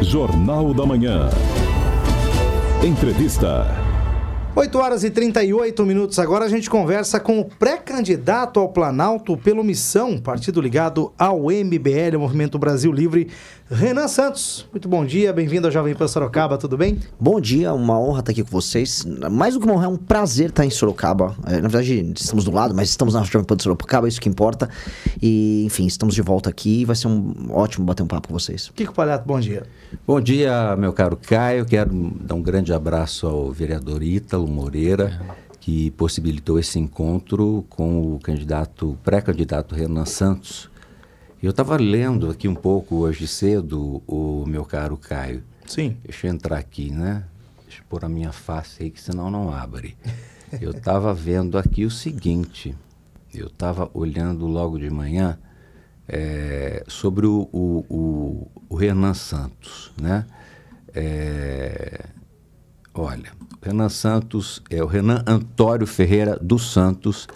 Jornal da Manhã. Entrevista. 8h38. Agora a gente conversa com o pré-candidato ao Planalto pelo Missão, partido ligado ao MBL, o Movimento Brasil Livre, Renan Santos. Muito bom dia, bem-vindo ao Jovem Pan Sorocaba, tudo bem? Bom dia, uma honra estar aqui com vocês. Mais do que uma honra, é um prazer estar em Sorocaba. Na verdade, estamos do lado, mas estamos na Jovem Pan de Sorocaba, isso que importa. E, enfim, estamos de volta aqui e vai ser ótimo bater um papo com vocês. Kiko Palhato, bom dia. Bom dia, meu caro Caio. Quero dar um grande abraço ao vereador Ítalo Moreira, que possibilitou esse encontro com o pré-candidato Renan Santos. Eu estava lendo aqui um pouco hoje cedo, o meu caro Caio. Sim. Deixa eu entrar aqui, né? Deixa eu pôr a minha face aí, que senão não abre. Eu estava vendo aqui o seguinte, eu estava olhando logo de manhã sobre o Renan Santos, né? Olha, Renan Santos é o Renan Antônio Ferreira dos Santos,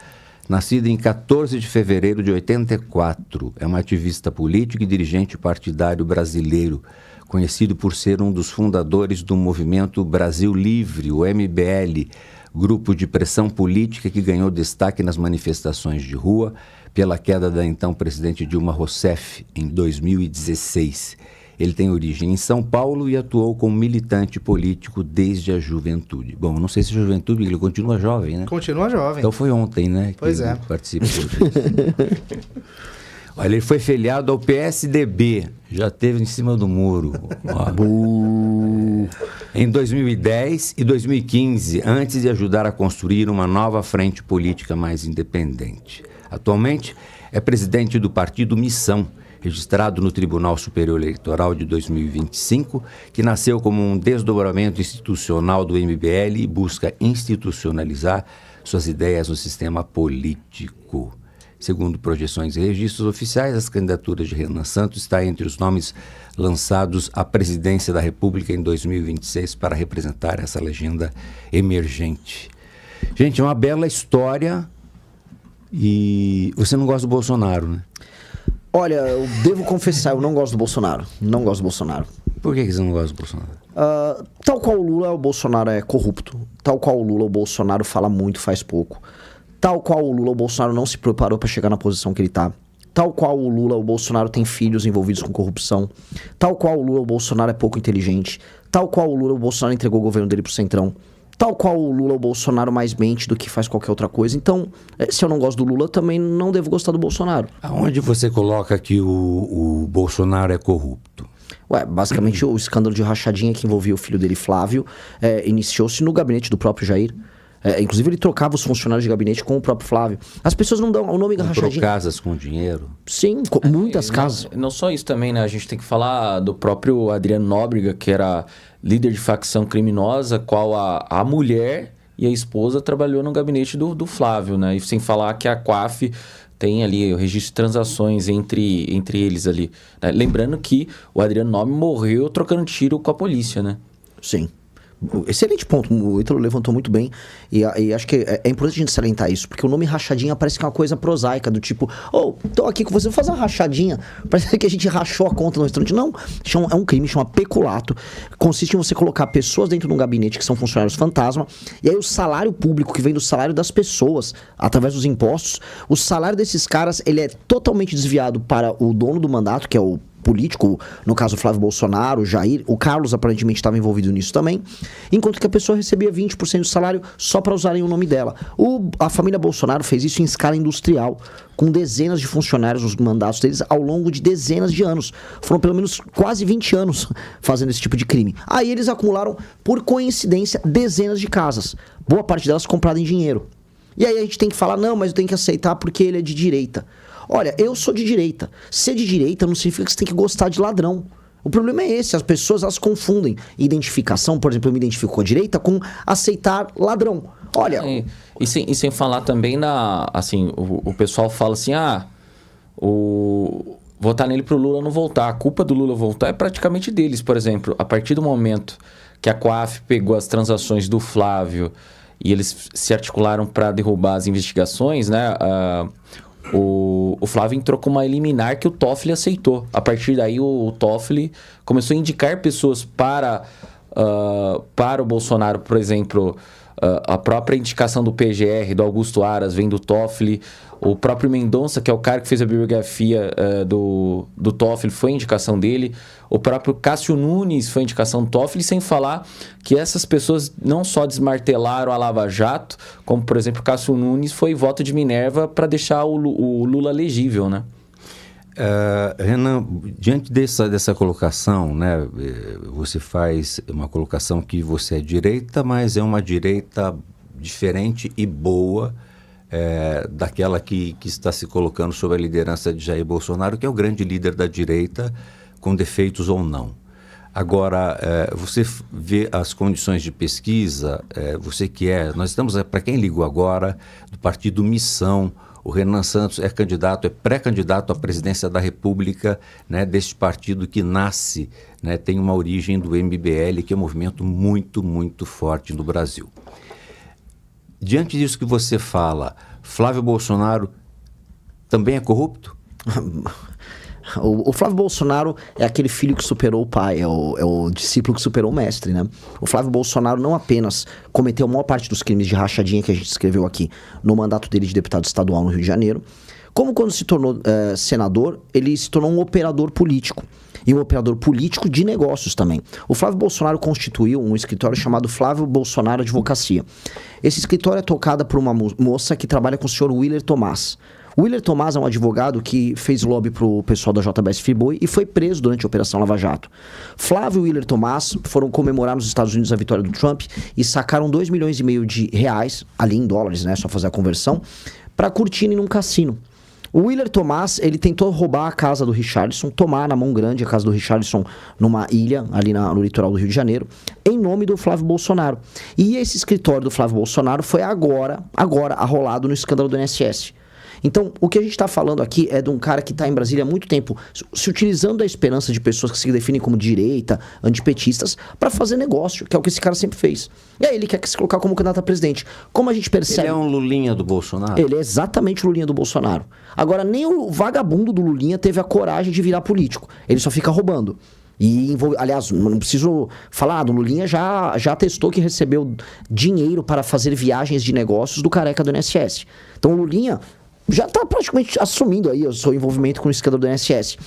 nascido em 14 de fevereiro de 84. É um ativista político e dirigente partidário brasileiro, conhecido por ser um dos fundadores do Movimento Brasil Livre, o MBL, grupo de pressão política que ganhou destaque nas manifestações de rua pela queda da então presidente Dilma Rousseff em 2016. Ele tem origem em São Paulo e atuou como militante político desde a juventude. Bom, não sei se a juventude, ele continua jovem, né? Continua jovem. Então foi ontem, né? Pois é. Ele participou disso. Olha, ele foi filiado ao PSDB, já teve em cima do muro. Em 2010 e 2015, antes de ajudar a construir uma nova frente política mais independente. Atualmente, é presidente do partido Missão, registrado no Tribunal Superior Eleitoral de 2025, que nasceu como um desdobramento institucional do MBL e busca institucionalizar suas ideias no sistema político. Segundo projeções e registros oficiais, as candidaturas de Renan Santos está entre os nomes lançados à presidência da República em 2026 para representar essa legenda emergente. Gente, é uma bela história e você não gosta do Bolsonaro, né? Olha, eu devo confessar, eu não gosto do Bolsonaro. Não gosto do Bolsonaro. Por que você não gosta do Bolsonaro? Tal qual o Lula, o Bolsonaro é corrupto. Tal qual o Lula, o Bolsonaro fala muito, faz pouco. Tal qual o Lula, o Bolsonaro não se preparou para chegar na posição que ele tá. Tal qual o Lula, o Bolsonaro tem filhos envolvidos com corrupção. Tal qual o Lula, o Bolsonaro é pouco inteligente. Tal qual o Lula, o Bolsonaro entregou o governo dele pro Centrão. Tal qual o Lula, o Bolsonaro mais mente do que faz qualquer outra coisa. Então, se eu não gosto do Lula, também não devo gostar do Bolsonaro. Aonde você coloca que o Bolsonaro é corrupto? Basicamente o escândalo de rachadinha que envolvia o filho dele, Flávio, iniciou-se no gabinete do próprio Jair. Inclusive ele trocava os funcionários de gabinete com o próprio Flávio. As pessoas não dão o nome da rachadinha. Comprou casas com dinheiro? Sim, muitas casas. Não só isso também, né? A gente tem que falar do próprio Adriano Nóbrega, que era líder de facção criminosa, qual a mulher e a esposa trabalhou no gabinete do Flávio, né? E sem falar que a COAF tem ali o registro de transações entre eles ali, né? Lembrando que o Adriano Nóbrega morreu trocando tiro com a polícia, né? Sim. Excelente ponto, o Ítalo levantou muito bem e acho que é importante a gente salientar isso, porque o nome rachadinha parece que é uma coisa prosaica, do tipo, tô aqui com você, vou fazer uma rachadinha, parece que a gente rachou a conta no restaurante. Não, é um crime, chama peculato, consiste em você colocar pessoas dentro de um gabinete que são funcionários fantasma, e aí o salário público que vem do salário das pessoas, através dos impostos, o salário desses caras, ele é totalmente desviado para o dono do mandato, que é o político, no caso Flávio Bolsonaro, Jair, o Carlos aparentemente estava envolvido nisso também, enquanto que a pessoa recebia 20% do salário só para usarem o nome dela. A família Bolsonaro fez isso em escala industrial, com dezenas de funcionários nos mandatos deles ao longo de dezenas de anos. Foram pelo menos quase 20 anos fazendo esse tipo de crime. Aí eles acumularam, por coincidência, dezenas de casas, boa parte delas comprada em dinheiro. E aí a gente tem que falar, não, mas eu tenho que aceitar porque ele é de direita. Olha, eu sou de direita. Ser de direita não significa que você tem que gostar de ladrão. O problema é esse, as pessoas elas confundem identificação, por exemplo, eu me identifico com a direita, com aceitar ladrão. Olha... E sem falar também assim, o pessoal fala assim, votar nele pro Lula não voltar. A culpa do Lula voltar é praticamente deles, por exemplo. A partir do momento que a COAF pegou as transações do Flávio e eles se articularam para derrubar as investigações, né? o Flávio entrou com uma liminar que o Toffoli aceitou. A partir daí, o Toffoli começou a indicar pessoas para o Bolsonaro, por exemplo, a própria indicação do PGR, do Augusto Aras, vem do Toffoli. O próprio Mendonça, que é o cara que fez a biografia do Toffoli, foi a indicação dele. O próprio Cássio Nunes foi a indicação do Toffoli, sem falar que essas pessoas não só desmartelaram a Lava Jato, como, por exemplo, o Cássio Nunes foi voto de Minerva para deixar o Lula elegível, né? Renan, diante dessa colocação, né, você faz uma colocação que você é direita, mas é uma direita diferente e boa daquela que está se colocando sob a liderança de Jair Bolsonaro, que é o grande líder da direita, com defeitos ou não. Agora, você vê as condições de pesquisa, nós estamos, para quem ligou agora, do partido Missão. O Renan Santos é pré-candidato à presidência da República, né, deste partido que nasce, né, tem uma origem do MBL, que é um movimento muito, muito forte no Brasil. Diante disso que você fala, Flávio Bolsonaro também é corrupto? O Flávio Bolsonaro é aquele filho que superou o pai, é o discípulo que superou o mestre, né? O Flávio Bolsonaro não apenas cometeu a maior parte dos crimes de rachadinha que a gente escreveu aqui no mandato dele de deputado estadual no Rio de Janeiro, como quando se tornou senador, ele se tornou um operador político. E um operador político de negócios também. O Flávio Bolsonaro constituiu um escritório chamado Flávio Bolsonaro Advocacia. Esse escritório é tocado por uma moça que trabalha com o senhor Willer Tomás. O Willer Tomás é um advogado que fez lobby pro pessoal da JBS Friboi e foi preso durante a Operação Lava Jato. Flávio e Willer Tomás foram comemorar nos Estados Unidos a vitória do Trump e sacaram 2,5 milhões de reais, ali em dólares, né, só fazer a conversão, para curtirem num cassino. O Willer Tomás, ele tentou roubar a casa do Richarlison, tomar na mão grande a casa do Richarlison numa ilha, ali no litoral do Rio de Janeiro, em nome do Flávio Bolsonaro. E esse escritório do Flávio Bolsonaro foi agora arrolado no escândalo do INSS. Então, o que a gente está falando aqui é de um cara que está em Brasília há muito tempo, se utilizando da esperança de pessoas que se definem como direita, antipetistas, para fazer negócio, que é o que esse cara sempre fez. E aí ele quer se colocar como candidato a presidente. Como a gente percebe... Ele é um Lulinha do Bolsonaro? Ele é exatamente o Lulinha do Bolsonaro. Agora, nem o vagabundo do Lulinha teve a coragem de virar político. Ele só fica roubando. Aliás, não preciso falar, do Lulinha já atestou que recebeu dinheiro para fazer viagens de negócios do careca do INSS. Então o Lulinha já está praticamente assumindo aí o seu envolvimento com o escândalo do INSS.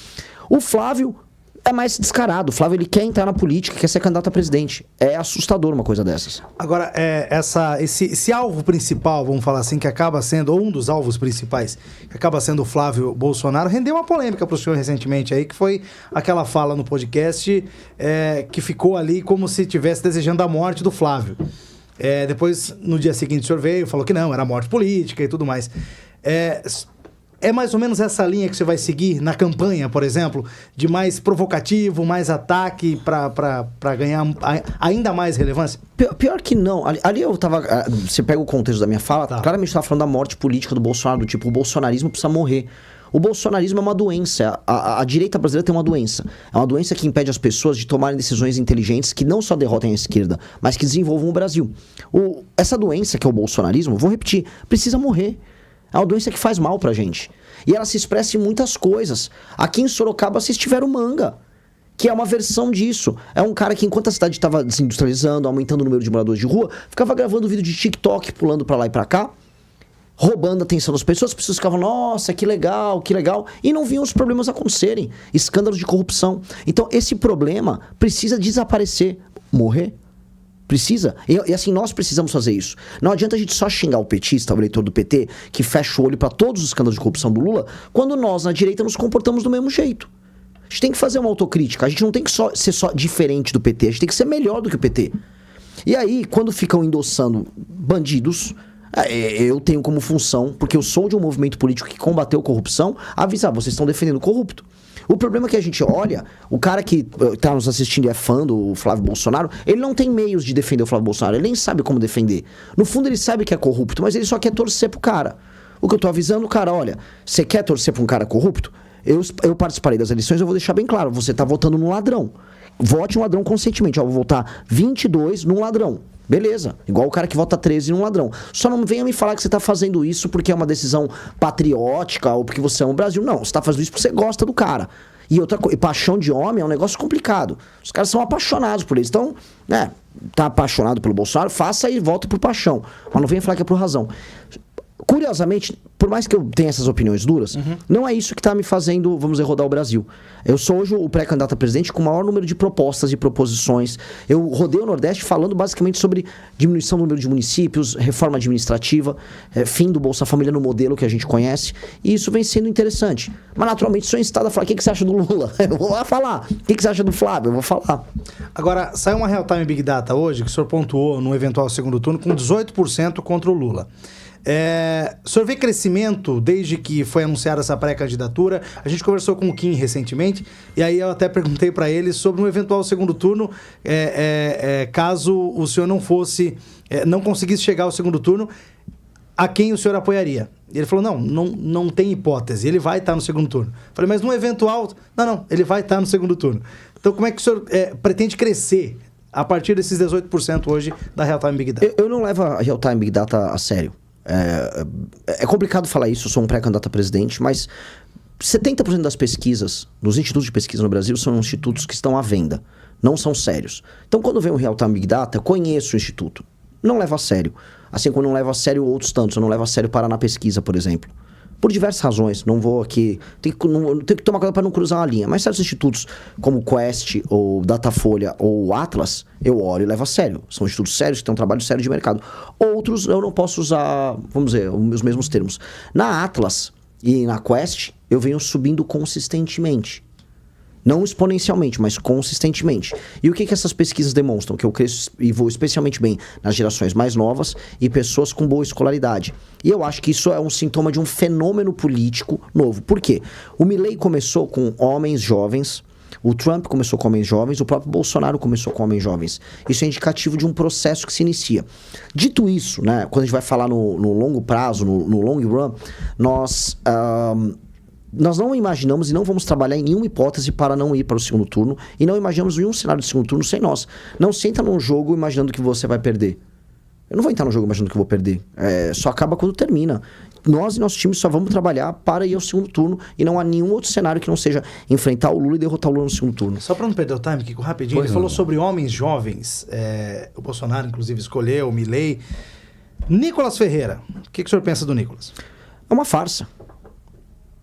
O Flávio é mais descarado. O Flávio, ele quer entrar na política, quer ser candidato a presidente. É assustador uma coisa dessas. Agora, esse alvo principal, vamos falar assim, que acaba sendo, ou um dos alvos principais, que acaba sendo o Flávio Bolsonaro, rendeu uma polêmica para o senhor recentemente aí, que foi aquela fala no podcast que ficou ali como se estivesse desejando a morte do Flávio. Depois, no dia seguinte, o senhor veio, falou que não, era morte política e tudo mais. É mais ou menos essa linha que você vai seguir na campanha, por exemplo, de mais provocativo, mais ataque para ganhar ainda mais relevância? Pior que não. Ali eu tava... Você pega o contexto da minha fala, claramente eu tava falando da morte política do Bolsonaro, do tipo, o bolsonarismo precisa morrer. O bolsonarismo é uma doença. A direita brasileira tem uma doença. É uma doença que impede as pessoas de tomarem decisões inteligentes que não só derrotem a esquerda, mas que desenvolvam o Brasil. Essa doença, que é o bolsonarismo, vou repetir, precisa morrer. É uma doença que faz mal pra gente. E ela se expressa em muitas coisas. Aqui em Sorocaba vocês tiveram Manga, que é uma versão disso. É um cara que, enquanto a cidade estava se industrializando, aumentando o número de moradores de rua, ficava gravando vídeo de TikTok, pulando pra lá e pra cá, roubando a atenção das pessoas. As pessoas ficavam, nossa, que legal, e não viam os problemas acontecerem. Escândalos de corrupção. Então, esse problema precisa desaparecer, morrer. Precisa. E assim, nós precisamos fazer isso. Não adianta a gente só xingar o petista, o eleitor do PT, que fecha o olho para todos os escândalos de corrupção do Lula, quando nós, na direita, nos comportamos do mesmo jeito. A gente tem que fazer uma autocrítica. A gente não tem que ser só diferente do PT. A gente tem que ser melhor do que o PT. E aí, quando ficam endossando bandidos, eu tenho como função, porque eu sou de um movimento político que combateu corrupção, avisar, vocês estão defendendo o corrupto. O problema é que a gente olha, o cara que está nos assistindo e é fã do Flávio Bolsonaro, ele não tem meios de defender o Flávio Bolsonaro, ele nem sabe como defender. No fundo ele sabe que é corrupto, mas ele só quer torcer pro cara. O que eu tô avisando, o cara, olha, você quer torcer pra um cara corrupto? Eu participarei das eleições, eu vou deixar bem claro, você tá votando num ladrão. Vote um ladrão conscientemente, vou votar 22 num ladrão. Beleza, igual o cara que vota 13 num ladrão. Só não venha me falar que você tá fazendo isso porque é uma decisão patriótica ou porque você ama o Brasil. Não, você tá fazendo isso porque você gosta do cara. E outra coisa, paixão de homem é um negócio complicado. Os caras são apaixonados por eles. Então, tá apaixonado pelo Bolsonaro, faça e volta por paixão. Mas não venha falar que é por razão. Curiosamente, por mais que eu tenha essas opiniões duras, não é isso que está me fazendo, vamos dizer, rodar o Brasil. Eu sou hoje o pré-candidato a presidente com o maior número de propostas e proposições. Eu rodei o Nordeste falando basicamente sobre diminuição do número de municípios, reforma administrativa, fim do Bolsa Família no modelo que a gente conhece. E isso vem sendo interessante. Mas, naturalmente, sou instado a falar, o que você acha do Lula? Eu vou lá falar. O que você acha do Flávio? Eu vou falar. Agora, saiu uma Real Time Big Data hoje, que o senhor pontuou no eventual segundo turno, com 18% contra o Lula. O senhor vê crescimento desde que foi anunciada essa pré-candidatura? A gente conversou com o Kim recentemente, e aí eu até perguntei para ele sobre um eventual segundo turno, caso o senhor não conseguisse chegar ao segundo turno, a quem o senhor apoiaria? E ele falou, não tem hipótese, ele vai estar no segundo turno. Falei, mas no eventual... Não, ele vai estar no segundo turno. Então como é que o senhor pretende crescer a partir desses 18% hoje da Real Time Big Data? Eu não levo a Real Time Big Data a sério. É complicado falar isso, eu sou um pré-candidato a presidente, mas 70% das pesquisas, dos institutos de pesquisa no Brasil, são institutos que estão à venda, não são sérios. Então, quando vem o Real Time Big Data, eu conheço o instituto, não levo a sério. Assim como eu não levo a sério outros tantos, eu não levo a sério Paraná Pesquisa, por exemplo. Por diversas razões, não vou aqui... Tenho que tomar cuidado para não cruzar uma linha. Mas certos institutos, como o Quest, ou Datafolha, ou Atlas, eu olho e levo a sério. São institutos sérios que têm um trabalho sério de mercado. Outros, eu não posso usar, vamos dizer, os mesmos termos. Na Atlas e na Quest, eu venho subindo consistentemente. Não exponencialmente, mas consistentemente. E o que essas pesquisas demonstram? Que eu cresço e vou especialmente bem nas gerações mais novas e pessoas com boa escolaridade. E eu acho que isso é um sintoma de um fenômeno político novo. Por quê? O Milley começou com homens jovens, o Trump começou com homens jovens, o próprio Bolsonaro começou com homens jovens. Isso é indicativo de um processo que se inicia. Dito isso, né, quando a gente vai falar no longo prazo, no long run, nós não imaginamos e não vamos trabalhar em nenhuma hipótese para não ir para o segundo turno e não imaginamos nenhum cenário de segundo turno sem nós. Não se entra num jogo imaginando que você vai perder. Eu não vou entrar no jogo imaginando que eu vou perder. Só acaba quando termina. Nós e nosso time só vamos trabalhar para ir ao segundo turno e não há nenhum outro cenário que não seja enfrentar o Lula e derrotar o Lula no segundo turno. Só para não perder o time, Kiko, rapidinho, ele falou sobre homens jovens. O Bolsonaro, inclusive, escolheu, o Milley. Nicolas Ferreira. O que o senhor pensa do Nicolas? É uma farsa.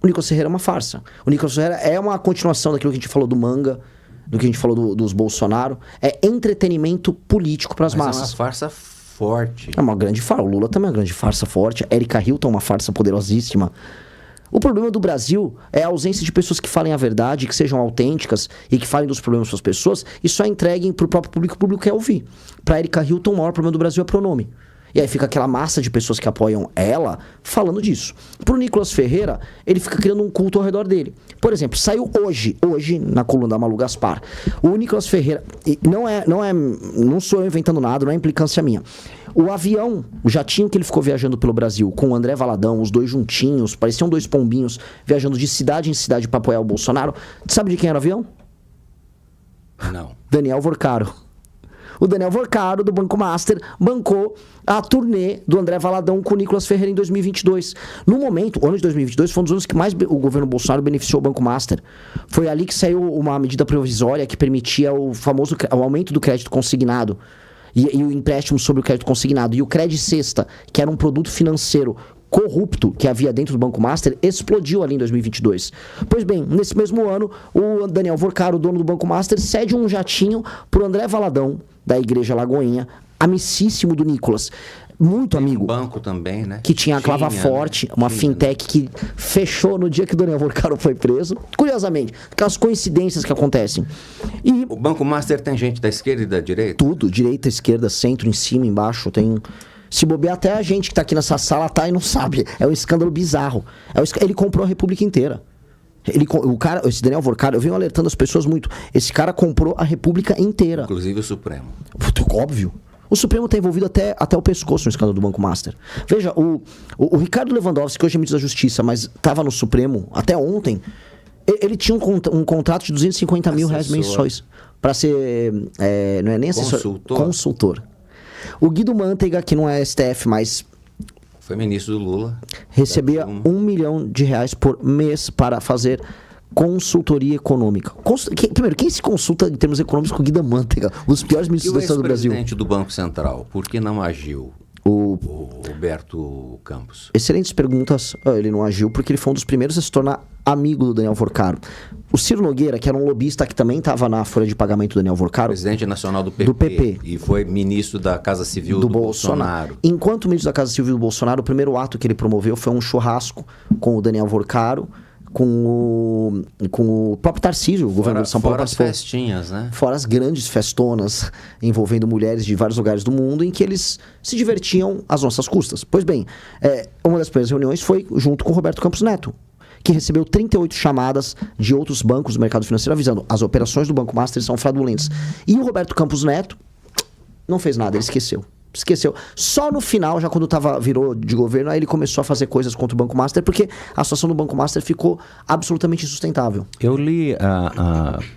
O Nicolas Ferreira é uma farsa. O Nicolas Ferreira é uma continuação daquilo que a gente falou do Manga, do que a gente falou dos Bolsonaro. É entretenimento político para as massas. É uma farsa forte. É uma grande farsa. O Lula também é uma grande farsa forte. A Erika Hilton é uma farsa poderosíssima. O problema do Brasil é a ausência de pessoas que falem a verdade, que sejam autênticas e que falem dos problemas para as pessoas e só entreguem para o próprio público, o público quer ouvir. Para Erika Hilton, o maior problema do Brasil é pronome. E aí fica aquela massa de pessoas que apoiam ela falando disso. Pro Nicolas Ferreira, ele fica criando um culto ao redor dele. Por exemplo, saiu hoje na coluna da Malu Gaspar, o Nicolas Ferreira, não sou eu inventando nada, não é implicância minha. O avião, o jatinho que ele ficou viajando pelo Brasil com o André Valadão, os dois juntinhos, pareciam dois pombinhos, viajando de cidade em cidade para apoiar o Bolsonaro. Sabe de quem era o avião? Não. Daniel Vorcaro. O Daniel Vorcaro, do Banco Master, bancou a turnê do André Valadão com o Nicolas Ferreira em 2022. No momento, o ano de 2022 foi um dos anos que mais o governo Bolsonaro beneficiou o Banco Master. Foi ali que saiu uma medida provisória que permitia o aumento do crédito consignado e o empréstimo sobre o crédito consignado. E o Crédito Sexta, que era um produto financeiro corrupto que havia dentro do Banco Master, explodiu ali em 2022. Pois bem, nesse mesmo ano, o Daniel Vorcaro, o dono do Banco Master, cede um jatinho pro André Valadão, da Igreja Lagoinha, amicíssimo do Nicolas. Muito amigo. Um banco também, né? Que tinha a Clava Forte, uma fintech que fechou no dia que o Daniel Vorcaro foi preso. Curiosamente, aquelas coincidências que acontecem. E o Banco Master tem gente da esquerda e da direita? Tudo, direita, esquerda, centro, em cima, embaixo, tem... Se bobear, até a gente que tá aqui nessa sala tá e não sabe. É um escândalo bizarro. Ele comprou a República inteira. Esse Daniel Vorcaro, eu venho alertando as pessoas muito. Esse cara comprou a República inteira. Inclusive o Supremo. Óbvio. O Supremo está envolvido até o pescoço no escândalo do Banco Master. Veja, o Ricardo Lewandowski, que hoje é ministro da Justiça, mas estava no Supremo até ontem, ele tinha um contrato de 250 mil reais mensais para ser... não é nem assessor, consultor. O Guido Mantega, que não é STF, mas Foi ministro do Lula. recebia R$1 milhão por mês para fazer consultoria econômica. Primeiro, quem se consulta em termos econômicos com o Guido Mantega? Um dos piores E ministros o da história do Brasil. ex-presidente do Banco Central, por que não agiu? O Roberto Campos. Excelentes perguntas. Ele não agiu porque ele foi um dos primeiros a se tornar amigo do Daniel Vorcaro. O Ciro Nogueira, que era um lobista que também estava na folha de pagamento do Daniel Vorcaro. Presidente nacional do PP. Do PP. E foi ministro da Casa Civil do Bolsonaro. Enquanto ministro da Casa Civil do Bolsonaro, o primeiro ato que ele promoveu foi um churrasco com o Daniel Vorcaro, com o próprio Tarcísio, o governador de São Paulo. Fora as festinhas, né? Fora as grandes festonas envolvendo mulheres de vários lugares do mundo em que eles se divertiam às nossas custas. Pois bem, uma das primeiras reuniões foi junto com o Roberto Campos Neto, que recebeu 38 chamadas de outros bancos do mercado financeiro avisando as operações do Banco Master são fraudulentas. E o Roberto Campos Neto não fez nada, ele esqueceu. Só no final, já quando virou de governo, aí ele começou a fazer coisas contra o Banco Master, porque a situação do Banco Master ficou absolutamente insustentável. Eu li,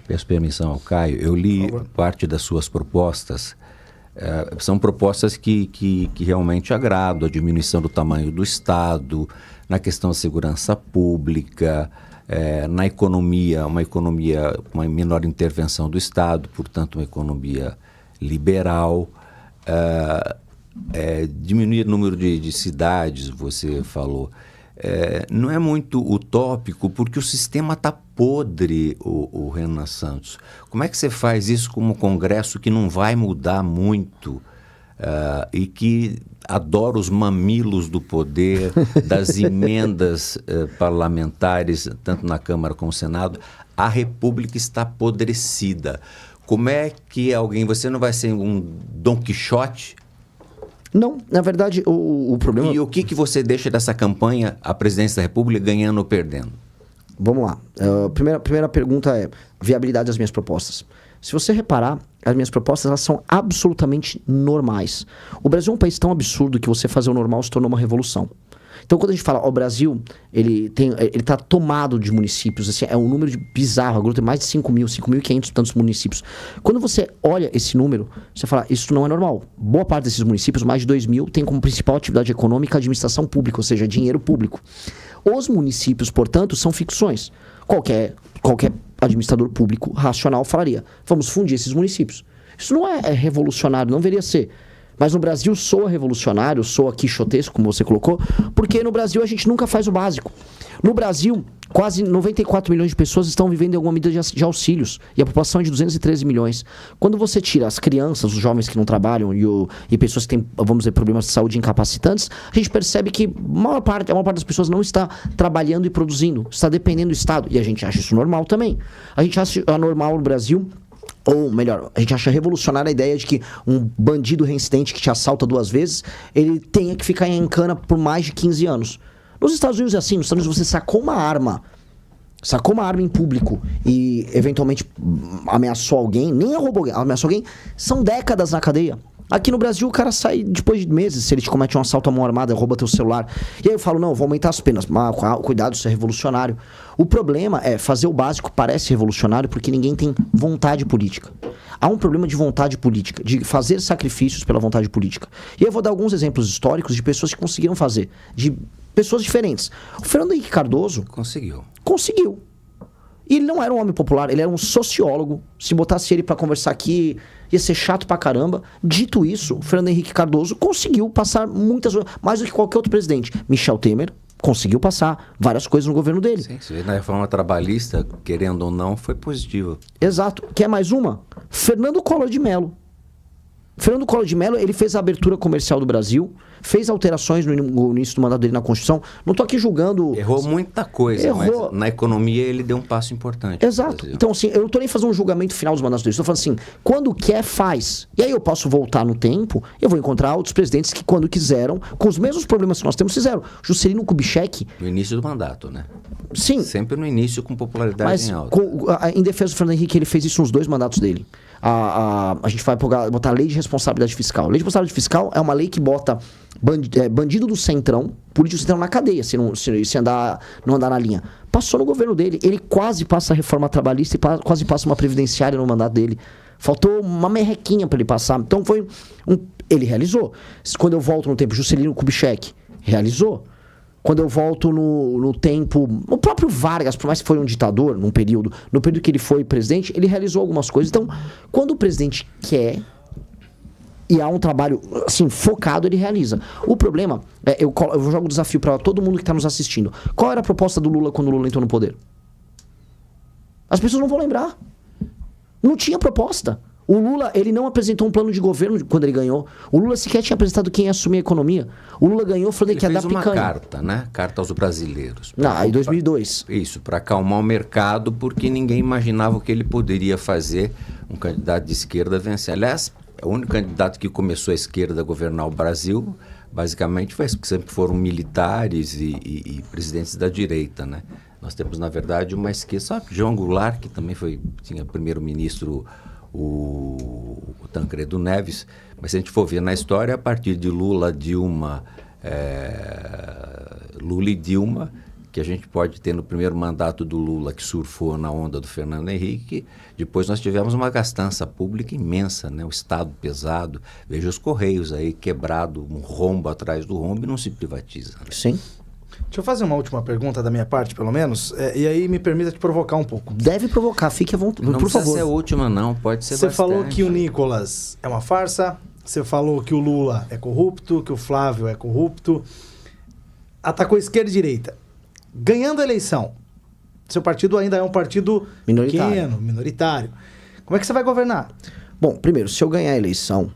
peço permissão ao Caio, eu li parte das suas propostas. São propostas que realmente agradam, a diminuição do tamanho do Estado, na questão da segurança pública, na economia, uma menor intervenção do Estado, portanto uma economia liberal. Diminuir o número de cidades, você falou. Não é muito utópico, porque o sistema está podre, o Renan Santos. Como é que você faz isso com um Congresso que não vai mudar muito e que adora os mamilos do poder, das emendas parlamentares, tanto na Câmara como no Senado? A República está apodrecida. Como é que você não vai ser um Dom Quixote? Não, na verdade, o problema... E o que você deixa dessa campanha, a presidência da República, ganhando ou perdendo? Vamos lá. Primeira pergunta é viabilidade das minhas propostas. Se você reparar, as minhas propostas elas são absolutamente normais. O Brasil é um país tão absurdo que você fazer o normal se tornou uma revolução. Então, quando a gente fala, o Brasil, ele está tomado de municípios, assim, é um número bizarro, a gruta tem mais de 5.500 tantos municípios. Quando você olha esse número, você fala, isso não é normal. Boa parte desses municípios, mais de 2.000, tem como principal atividade econômica a administração pública, ou seja, dinheiro público. Os municípios, portanto, são ficções. Qualquer administrador público racional falaria, vamos fundir esses municípios. Isso não é revolucionário, não deveria ser. Mas no Brasil soa revolucionário, soa quixotesco, como você colocou, porque no Brasil a gente nunca faz o básico. No Brasil, quase 94 milhões de pessoas estão vivendo em alguma medida de auxílios, e a população é de 213 milhões. Quando você tira as crianças, os jovens que não trabalham e pessoas que têm, vamos dizer, problemas de saúde incapacitantes, a gente percebe que a maior parte das pessoas não está trabalhando e produzindo, está dependendo do Estado. E a gente acha isso normal também. A gente acha normal no Brasil... Ou melhor, a gente acha revolucionária a ideia de que um bandido reincidente que te assalta 2 vezes, ele tenha que ficar em cana por mais de 15 anos. Nos Estados Unidos é assim, nos Estados Unidos você sacou uma arma em público e eventualmente ameaçou alguém, nem roubou alguém, ameaçou alguém, são décadas na cadeia. Aqui no Brasil o cara sai depois de meses se ele te comete um assalto à mão armada, rouba teu celular. E aí eu falo, não, vou aumentar as penas. Mas, cuidado, isso é revolucionário. O problema é fazer o básico parece revolucionário porque ninguém tem vontade política. Há um problema de vontade política, de fazer sacrifícios pela vontade política. E eu vou dar alguns exemplos históricos de pessoas que conseguiram fazer, de pessoas diferentes. O Fernando Henrique Cardoso... Conseguiu. E ele não era um homem popular, ele era um sociólogo. Se botasse ele pra conversar aqui, ia ser chato pra caramba. Dito isso, o Fernando Henrique Cardoso conseguiu passar mais do que qualquer outro presidente. Michel Temer conseguiu passar várias coisas no governo dele. Sim, na reforma trabalhista, querendo ou não, foi positiva. Exato. Quer mais uma? Fernando Collor de Mello. Fernando Collor de Mello, ele fez a abertura comercial do Brasil, fez alterações no início do mandato dele na Constituição. Não estou aqui julgando... Errou muita coisa, mas na economia ele deu um passo importante. Exato. Então, assim, eu não estou nem fazendo um julgamento final dos mandatos dele. Estou falando assim, quando quer, faz. E aí eu posso voltar no tempo, eu vou encontrar outros presidentes que, quando quiseram, com os mesmos problemas que nós temos, fizeram. Juscelino Kubitschek... No início do mandato, né? Sim. Sempre no início, com popularidade em alta. Em defesa do Fernando Henrique, ele fez isso nos 2 mandatos dele. A gente vai botar a lei de responsabilidade fiscal. A lei de responsabilidade fiscal é uma lei que bota bandido do centrão, político do centrão na cadeia, se não andar na linha. Passou no governo dele. Ele quase passa a reforma trabalhista e quase passa uma previdenciária no mandato dele. Faltou uma merrequinha para ele passar. Então foi Ele realizou. Quando eu volto no tempo, Juscelino Kubitschek, realizou. Quando eu volto no tempo... O próprio Vargas, por mais que foi um ditador no período que ele foi presidente, ele realizou algumas coisas. Então, quando o presidente quer e há um trabalho assim, focado, ele realiza. O problema, eu jogo o desafio para todo mundo que está nos assistindo. Qual era a proposta do Lula quando o Lula entrou no poder? As pessoas não vão lembrar. Não tinha proposta. O Lula, ele não apresentou um plano de governo quando ele ganhou. O Lula sequer tinha apresentado quem ia assumir a economia. O Lula ganhou falando que ia dar picanha. Ele fez uma carta, né? Carta aos brasileiros. Em 2002. Isso, para acalmar o mercado, porque ninguém imaginava o que ele poderia fazer um candidato de esquerda vencer. Aliás, o único candidato que começou a esquerda a governar o Brasil, basicamente, sempre foram militares e presidentes da direita, né? Nós temos, na verdade, uma esquerda. Só que João Goulart, que também tinha primeiro-ministro... O Tancredo Neves, mas se a gente for ver na história, a partir de Lula e Dilma, que a gente pode ter no primeiro mandato do Lula, que surfou na onda do Fernando Henrique, depois nós tivemos uma gastança pública imensa, né? O Estado pesado, veja os Correios aí quebrado, um rombo atrás do rombo e não se privatiza. Né? Sim. Deixa eu fazer uma última pergunta da minha parte, pelo menos, e aí me permita te provocar um pouco. Deve provocar, fique à vontade, não por favor. Não precisa ser a última, não, pode ser Você bastante. falou que o Nicolas é uma farsa, você falou que o Lula é corrupto, que o Flávio é corrupto, atacou esquerda e direita. Ganhando a eleição, seu partido ainda é um partido pequeno, minoritário. Como é que você vai governar? Bom, primeiro, se eu ganhar a eleição,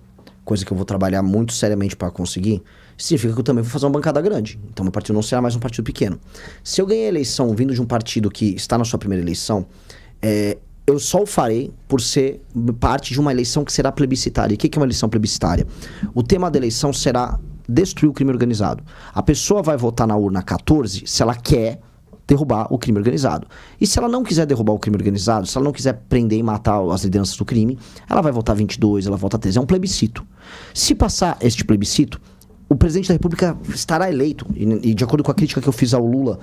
coisa que eu vou trabalhar muito seriamente para conseguir, significa que eu também vou fazer uma bancada grande. Então, meu partido não será mais um partido pequeno. Se eu ganhei a eleição vindo de um partido que está na sua primeira eleição, eu só o farei por ser parte de uma eleição que será plebiscitária. E o que é uma eleição plebiscitária? O tema da eleição será destruir o crime organizado. A pessoa vai votar na urna 14 se ela quer derrubar o crime organizado. E se ela não quiser derrubar o crime organizado, se ela não quiser prender e matar as lideranças do crime, ela vai votar 22, ela vota 13. É um plebiscito. Se passar este plebiscito, o presidente da República estará eleito, e de acordo com a crítica que eu fiz ao Lula,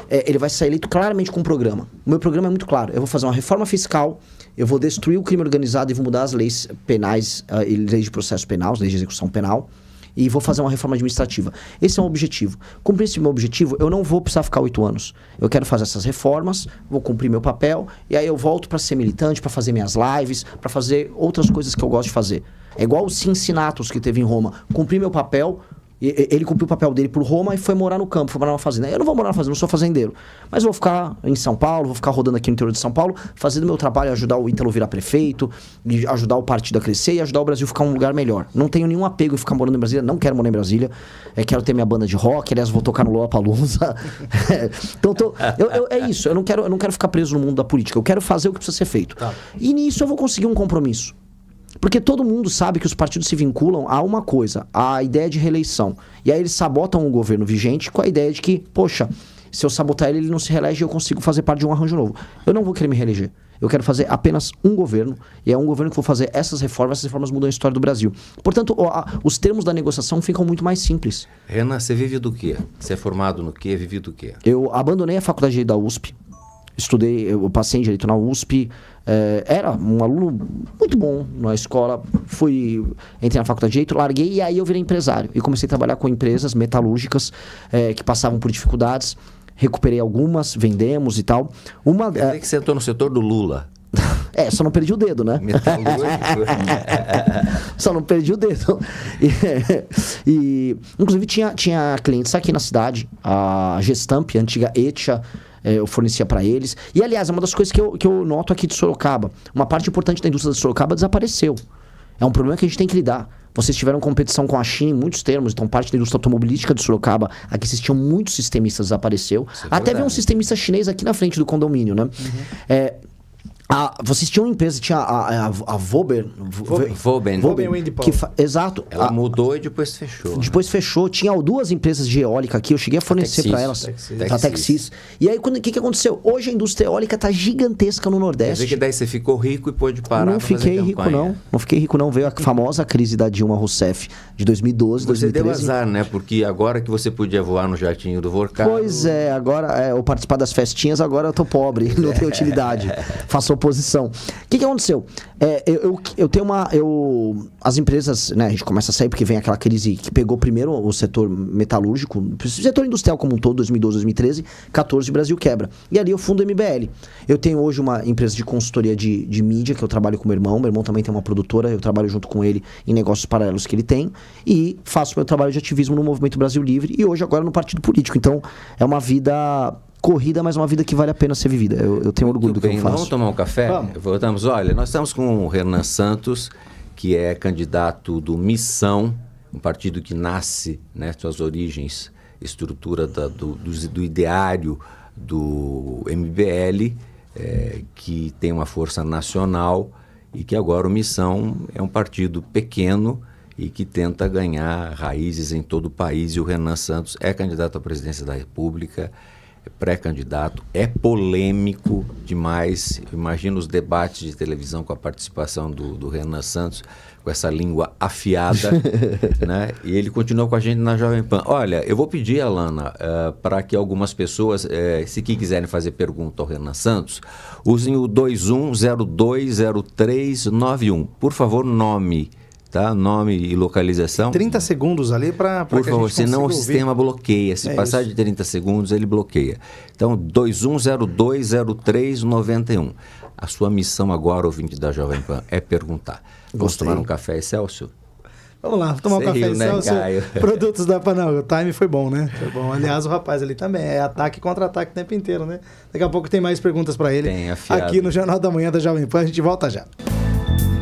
ele vai sair eleito claramente com um programa. O meu programa é muito claro. Eu vou fazer uma reforma fiscal, eu vou destruir o crime organizado e vou mudar as leis penais, leis de processo penal, leis de execução penal, e vou fazer uma reforma administrativa. Esse é um objetivo. Cumprir esse meu objetivo, eu não vou precisar ficar 8 anos. Eu quero fazer essas reformas, vou cumprir meu papel, e aí eu volto para ser militante, para fazer minhas lives, para fazer outras coisas que eu gosto de fazer. É igual o Cincinnatus que teve em Roma. Cumpri meu papel, ele cumpriu o papel dele por Roma e foi morar no campo, foi morar numa fazenda. Eu não vou morar na fazenda, não sou fazendeiro. Mas eu vou ficar em São Paulo, vou ficar rodando aqui no interior de São Paulo, fazendo meu trabalho, ajudar o Ítalo virar prefeito, ajudar o partido a crescer e ajudar o Brasil a ficar um lugar melhor. Não tenho nenhum apego em ficar morando em Brasília, não quero morar em Brasília. Quero ter minha banda de rock, aliás, vou tocar no Lollapalooza. Então, é isso, eu não quero ficar preso no mundo da política, eu quero fazer o que precisa ser feito. Tá. E nisso eu vou conseguir um compromisso. Porque todo mundo sabe que os partidos se vinculam a uma coisa, a ideia de reeleição. E aí eles sabotam o governo vigente com a ideia de que, poxa, se eu sabotar ele não se reelege e eu consigo fazer parte de um arranjo novo. Eu não vou querer me reeleger. Eu quero fazer apenas um governo, e é um governo que vou fazer essas reformas mudam a história do Brasil. Portanto, os termos da negociação ficam muito mais simples. Renan, você vive do quê? Você é formado no quê? Vive do quê? Eu abandonei a faculdade de Direito da USP. Estudei, eu passei em Direito na USP, era um aluno muito bom na escola, entrei na faculdade de Direito, larguei e aí eu virei empresário. E comecei a trabalhar com empresas metalúrgicas que passavam por dificuldades, recuperei algumas, vendemos e tal. Quer dizer que você entrou no setor do Lula. Só não perdi o dedo, né? Metalúrgico. Só não perdi o dedo. Inclusive tinha clientes aqui na cidade, a Gestamp, a antiga Etia, eu fornecia para eles. E, aliás, é uma das coisas que eu noto aqui de Sorocaba. Uma parte importante da indústria de Sorocaba desapareceu. É um problema que a gente tem que lidar. Vocês tiveram competição com a China em muitos termos, então parte da indústria automobilística de Sorocaba, aqui existiam muitos sistemistas, desapareceu. Até veio um sistemista chinês aqui na frente do condomínio, né? Uhum. Vocês tinham uma empresa, tinha a Voben Wind Power. Exato. Ela mudou e depois fechou. Depois fechou. Tinha 2 empresas de eólica aqui, eu cheguei a fornecer para elas. A Texis. E aí, o que aconteceu? Hoje a indústria eólica tá gigantesca no Nordeste. Quer dizer que daí você ficou rico e pôde parar. Não fiquei rico, não. Não fiquei rico, não. Veio a famosa crise da Dilma Rousseff de 2012, 2013. Você deu azar, né? Porque agora que você podia voar no jatinho do Vorcado... Pois é, agora eu participar das festinhas, agora eu tô pobre, não tenho utilidade. Faço sua posição. O que aconteceu? Eu tenho as empresas, né, a gente começa a sair porque vem aquela crise que pegou primeiro o setor metalúrgico, o setor industrial como um todo, 2012, 2013, 14 o Brasil quebra. E ali eu fundo o MBL. Eu tenho hoje uma empresa de consultoria de mídia, que eu trabalho com meu irmão também tem uma produtora, eu trabalho junto com ele em negócios paralelos que ele tem, e faço meu trabalho de ativismo no Movimento Brasil Livre e hoje agora no partido político. Então, é uma vida corrida, mas uma vida que vale a pena ser vivida. Eu tenho orgulho do que eu faço. Vamos tomar um café? Voltamos. Olha, nós estamos com o Renan Santos, que é candidato do Missão, um partido que nasce, né, suas origens, estrutura do ideário do MBL, que tem uma força nacional e que agora o Missão é um partido pequeno e que tenta ganhar raízes em todo o país. E o Renan Santos é candidato à presidência da República, é pré-candidato, é polêmico demais. Imagina os debates de televisão com a participação do Renan Santos, com essa língua afiada, né? E ele continua com a gente na Jovem Pan. Olha, eu vou pedir, Alana, para que algumas pessoas, se quiserem fazer pergunta ao Renan Santos, usem o 21020391. Por favor, nome. Tá? Nome e localização. 30 segundos ali para por favor, senão o sistema bloqueia. Se passar de 30 segundos, ele bloqueia. Então, 21020391. A sua missão agora, ouvinte da Jovem Pan, é perguntar. Vamos tomar um café, Celso? Vamos lá, tomar um café, Celso. Caio? Produtos da Pan. Não, o time foi bom, né? Foi bom. Aliás, o rapaz ali também é ataque e contra-ataque o tempo inteiro, né? Daqui a pouco tem mais perguntas para ele. Tem, afiado. Aqui no Jornal da Manhã da Jovem Pan. A gente volta já.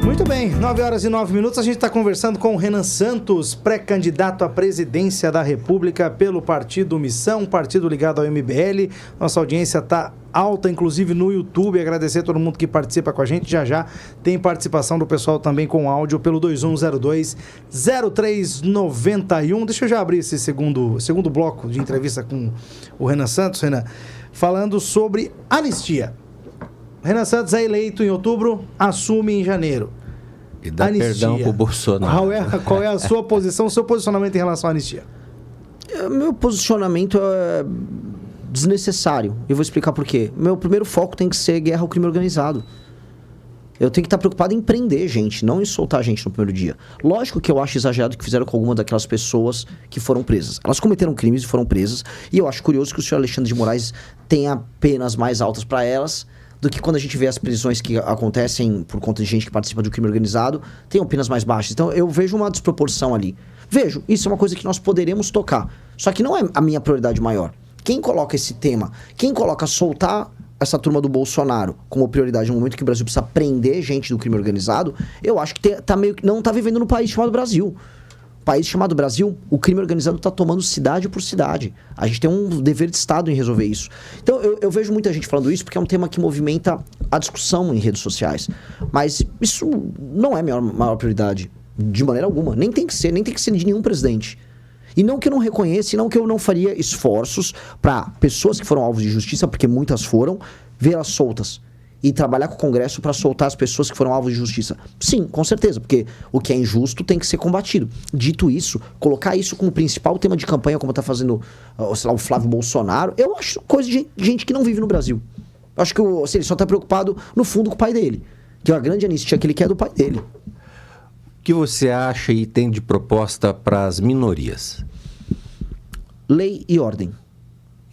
Muito bem, 9h09, a gente está conversando com o Renan Santos, pré-candidato à presidência da República pelo Partido Missão, partido ligado ao MBL. Nossa audiência está alta, inclusive no YouTube. Agradecer a todo mundo que participa com a gente. Já tem participação do pessoal também com áudio pelo 2102-0391. Deixa eu já abrir esse segundo bloco de entrevista com o Renan Santos, Renan, falando sobre anistia. Renan Santos é eleito em outubro, assume em janeiro. E dá perdão pro Bolsonaro. Qual é a sua posição, o seu posicionamento em relação à anistia? Meu posicionamento é desnecessário. Eu vou explicar por quê. Meu primeiro foco tem que ser guerra ao crime organizado. Eu tenho que estar preocupado em prender gente, não em soltar gente no primeiro dia. Lógico que eu acho exagerado o que fizeram com alguma daquelas pessoas que foram presas. Elas cometeram crimes e foram presas. E eu acho curioso que o senhor Alexandre de Moraes tenha penas mais altas para elas do que quando a gente vê as prisões que acontecem por conta de gente que participa do crime organizado, tenham penas mais baixas. Então eu vejo uma desproporção ali. Vejo, isso é uma coisa que nós poderemos tocar. Só que não é a minha prioridade maior. Quem coloca esse tema, quem coloca soltar essa turma do Bolsonaro como prioridade no momento que o Brasil precisa prender gente do crime organizado, eu acho que não está vivendo no país chamado Brasil. País chamado Brasil, o crime organizado está tomando cidade por cidade. A gente tem um dever de Estado em resolver isso. Então, eu vejo muita gente falando isso porque é um tema que movimenta a discussão em redes sociais. Mas isso não é minha maior prioridade, de maneira alguma. Nem tem que ser de nenhum presidente. E não que eu não reconheça, e não que eu não faria esforços para pessoas que foram alvos de justiça, porque muitas foram, vê-las soltas. E trabalhar com o Congresso para soltar as pessoas que foram alvos de justiça. Sim, com certeza, porque o que é injusto tem que ser combatido. Dito isso, colocar isso como principal tema de campanha, como está fazendo, sei lá, o Flávio Bolsonaro, eu acho coisa de gente que não vive no Brasil. Eu acho que ele só está preocupado, no fundo, com o pai dele. Que é a grande anistia que ele quer do pai dele. O que você acha e tem de proposta para as minorias? Lei e ordem.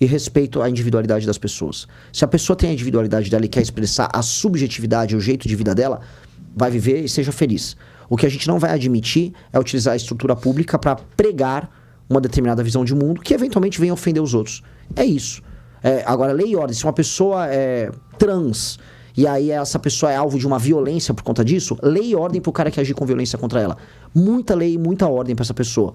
E respeito à individualidade das pessoas. Se a pessoa tem a individualidade dela e quer expressar a subjetividade, o jeito de vida dela, vai viver e seja feliz. O que a gente não vai admitir é utilizar a estrutura pública para pregar uma determinada visão de mundo que eventualmente venha ofender os outros. É isso. Agora, lei e ordem. Se uma pessoa é trans e aí essa pessoa é alvo de uma violência por conta disso, lei e ordem para o cara que agir com violência contra ela. Muita lei e muita ordem para essa pessoa.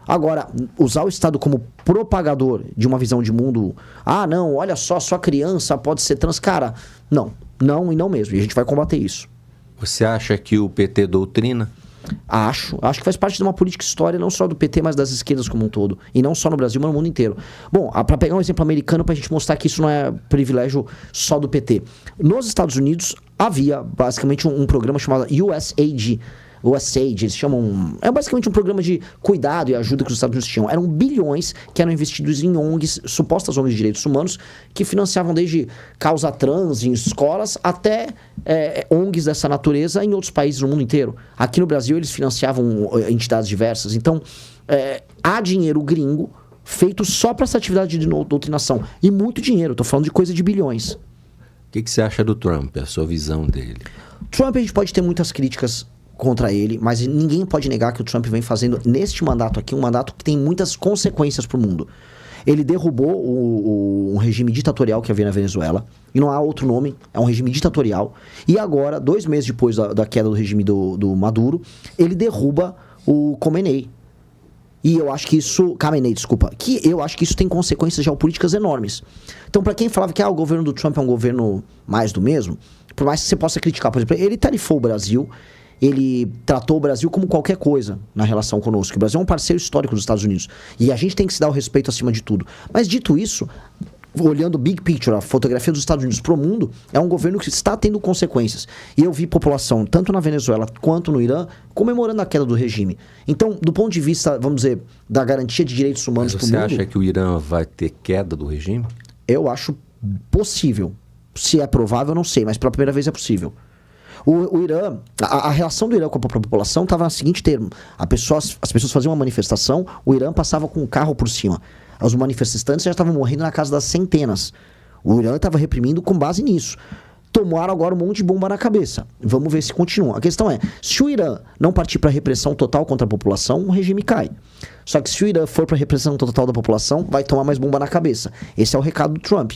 Agora, usar o Estado como propagador de uma visão de mundo... Ah, não, olha só criança pode ser trans. Cara, não e não mesmo. E a gente vai combater isso. Você acha que o PT doutrina? Acho que faz parte de uma política história, não só do PT, mas das esquerdas como um todo. E não só no Brasil, mas no mundo inteiro. Bom, para pegar um exemplo americano, para a gente mostrar que isso não é privilégio só do PT. Nos Estados Unidos, havia basicamente um programa chamado USAID, o USAID, eles chamam... É basicamente um programa de cuidado e ajuda que os Estados Unidos tinham. Eram bilhões que eram investidos em ONGs, supostas ONGs de direitos humanos, que financiavam desde causa trans em escolas até ONGs dessa natureza em outros países do mundo inteiro. Aqui no Brasil, eles financiavam entidades diversas. Então, há dinheiro gringo feito só para essa atividade de doutrinação. E muito dinheiro, estou falando de coisa de bilhões. O que você acha do Trump, a sua visão dele? Trump, a gente pode ter muitas críticas contra ele, mas ninguém pode negar que o Trump vem fazendo, neste mandato aqui, um mandato que tem muitas consequências para o mundo. Ele derrubou um regime ditatorial que havia na Venezuela, e não há outro nome, é um regime ditatorial. E agora, 2 meses depois da queda do regime do Maduro, ele derruba o Khamenei. E eu acho que isso... Khamenei, desculpa. Que eu acho que isso tem consequências geopolíticas enormes. Então, para quem falava que o governo do Trump é um governo mais do mesmo, por mais que você possa criticar, por exemplo, ele tarifou o Brasil, ele tratou o Brasil como qualquer coisa na relação conosco. O Brasil é um parceiro histórico dos Estados Unidos. E a gente tem que se dar o respeito acima de tudo. Mas, dito isso, olhando o big picture, a fotografia dos Estados Unidos pro mundo, é um governo que está tendo consequências. E eu vi população, tanto na Venezuela quanto no Irã, comemorando a queda do regime. Então, do ponto de vista, vamos dizer, da garantia de direitos humanos pro mundo... Você acha que o Irã vai ter queda do regime? Eu acho possível. Se é provável, eu não sei, mas pela primeira vez é possível. O Irã, a relação do Irã com a própria população estava no seguinte termo: as pessoas faziam uma manifestação, o Irã passava com um carro por cima. Os manifestantes já estavam morrendo na casa das centenas. O Irã estava reprimindo com base nisso. Tomaram agora um monte de bomba na cabeça. Vamos ver se continua. A questão é, se o Irã não partir para repressão total contra a população, o regime cai. Só que se o Irã for para repressão total da população, vai tomar mais bomba na cabeça. Esse é o recado do Trump.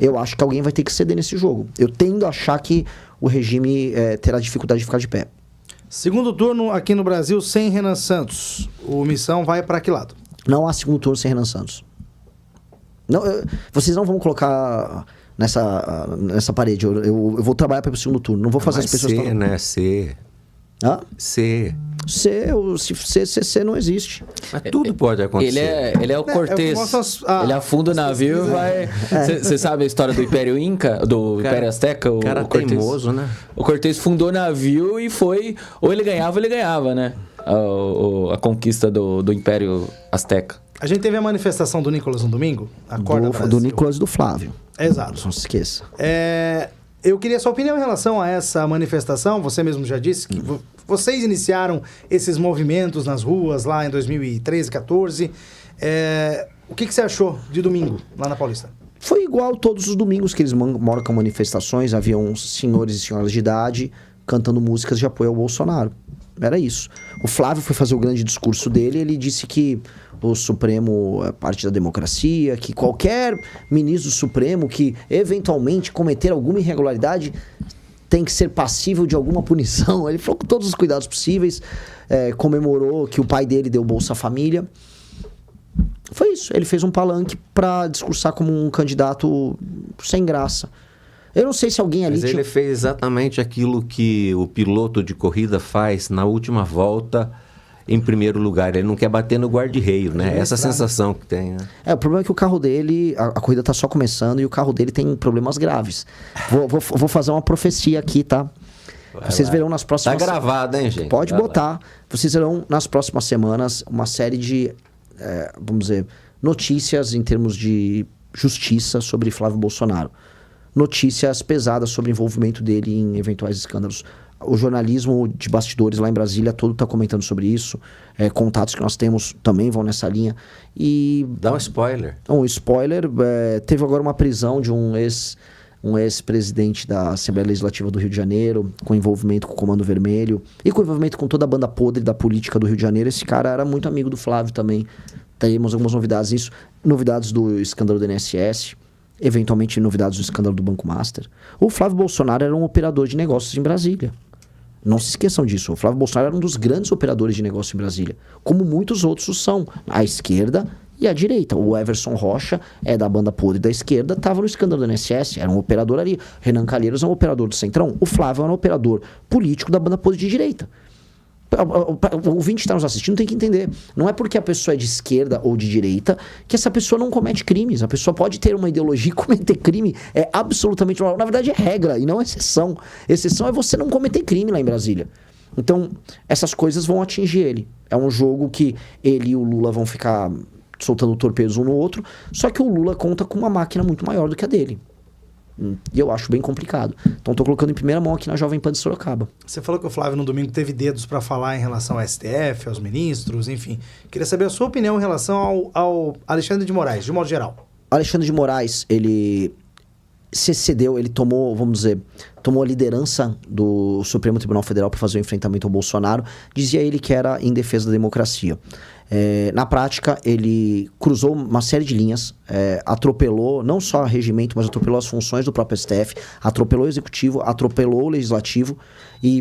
Eu acho que alguém vai ter que ceder nesse jogo. Eu tendo a achar que o regime terá dificuldade de ficar de pé. Segundo turno aqui no Brasil sem Renan Santos. O Missão vai para que lado? Não há segundo turno sem Renan Santos. Não, vocês não vão colocar nessa parede. Eu vou trabalhar para o segundo turno. Não vou fazer as pessoas... C, né? C. Hã? C. C não existe. Mas tudo pode acontecer. Ele é o Cortez. Ele afunda o navio e vai... Você sabe a história do Império Inca? Do Império Azteca? O cara Cortez, teimoso, né? O Cortez fundou o navio e foi... Ou ele ganhava, né? A conquista do Império Azteca. A gente teve a manifestação do Nicolas no domingo. Do Nicolas e do Flávio. Exato. Não se esqueça. Eu queria sua opinião em relação a essa manifestação. Você mesmo já disse que vocês iniciaram esses movimentos nas ruas lá em 2013, 2014. O que você achou de domingo lá na Paulista? Foi igual todos os domingos que eles marcam manifestações. Haviam senhores e senhoras de idade cantando músicas de apoio ao Bolsonaro. Era isso. O Flávio foi fazer o grande discurso dele. Ele disse que o Supremo é parte da democracia, que qualquer ministro do Supremo que eventualmente cometer alguma irregularidade tem que ser passível de alguma punição. Ele falou com todos os cuidados possíveis, comemorou que o pai dele deu Bolsa Família. Foi isso. Ele fez um palanque para discursar como um candidato sem graça. Eu não sei se alguém ali... Mas ele fez exatamente aquilo que o piloto de corrida faz na última volta em primeiro lugar. Ele não quer bater no guarda-reio, né? Essa sensação que tem, né? O problema é que o carro dele... A corrida tá só começando e o carro dele tem problemas graves. Vou fazer uma profecia aqui, tá? Vocês verão nas próximas... Tá gravado, hein, gente? Pode botar. Vocês verão nas próximas semanas uma série de, vamos dizer, notícias em termos de justiça sobre Flávio Bolsonaro. Notícias pesadas sobre o envolvimento dele em eventuais escândalos. O jornalismo de bastidores lá em Brasília todo está comentando sobre isso. Contatos que nós temos também vão nessa linha. E... Dá um spoiler. Um spoiler. Teve agora uma prisão de um ex-presidente da Assembleia Legislativa do Rio de Janeiro, com envolvimento com o Comando Vermelho e com envolvimento com toda a banda podre da política do Rio de Janeiro. Esse cara era muito amigo do Flávio também. Teremos algumas novidades nisso. Novidades do escândalo do INSS. Eventualmente novidades do escândalo do Banco Master. O Flávio Bolsonaro era um operador de negócios em Brasília. Não se esqueçam disso. O Flávio Bolsonaro era um dos grandes operadores de negócios em Brasília. Como muitos outros são. A esquerda e a direita. O Everson Rocha é da banda podre da esquerda, estava no escândalo do INSS, era um operador ali. Renan Calheiros é um operador do Centrão. O Flávio era um operador político da banda podre de direita. O ouvinte que está nos assistindo tem que entender. Não é porque a pessoa é de esquerda ou de direita que essa pessoa não comete crimes. A pessoa pode ter uma ideologia e cometer crime. É absolutamente normal. Na verdade é regra e não exceção. Exceção é você não cometer crime lá em Brasília. Então, essas coisas vão atingir ele. É um jogo que ele e o Lula vão ficar soltando torpedos um no outro, só que o Lula conta com uma máquina muito maior do que a dele. E eu acho bem complicado. Então, estou colocando em primeira mão aqui na Jovem Pan de Sorocaba. Você falou que o Flávio no domingo teve dedos para falar em relação ao STF, aos ministros, enfim. Queria saber a sua opinião em relação ao Alexandre de Moraes, de modo geral. Alexandre de Moraes, ele se excedeu, ele tomou, vamos dizer, tomou a liderança do Supremo Tribunal Federal para fazer o enfrentamento ao Bolsonaro. Dizia ele que era em defesa da democracia. Na prática, ele cruzou uma série de linhas, atropelou não só o regimento, mas atropelou as funções do próprio STF, atropelou o executivo, atropelou o legislativo e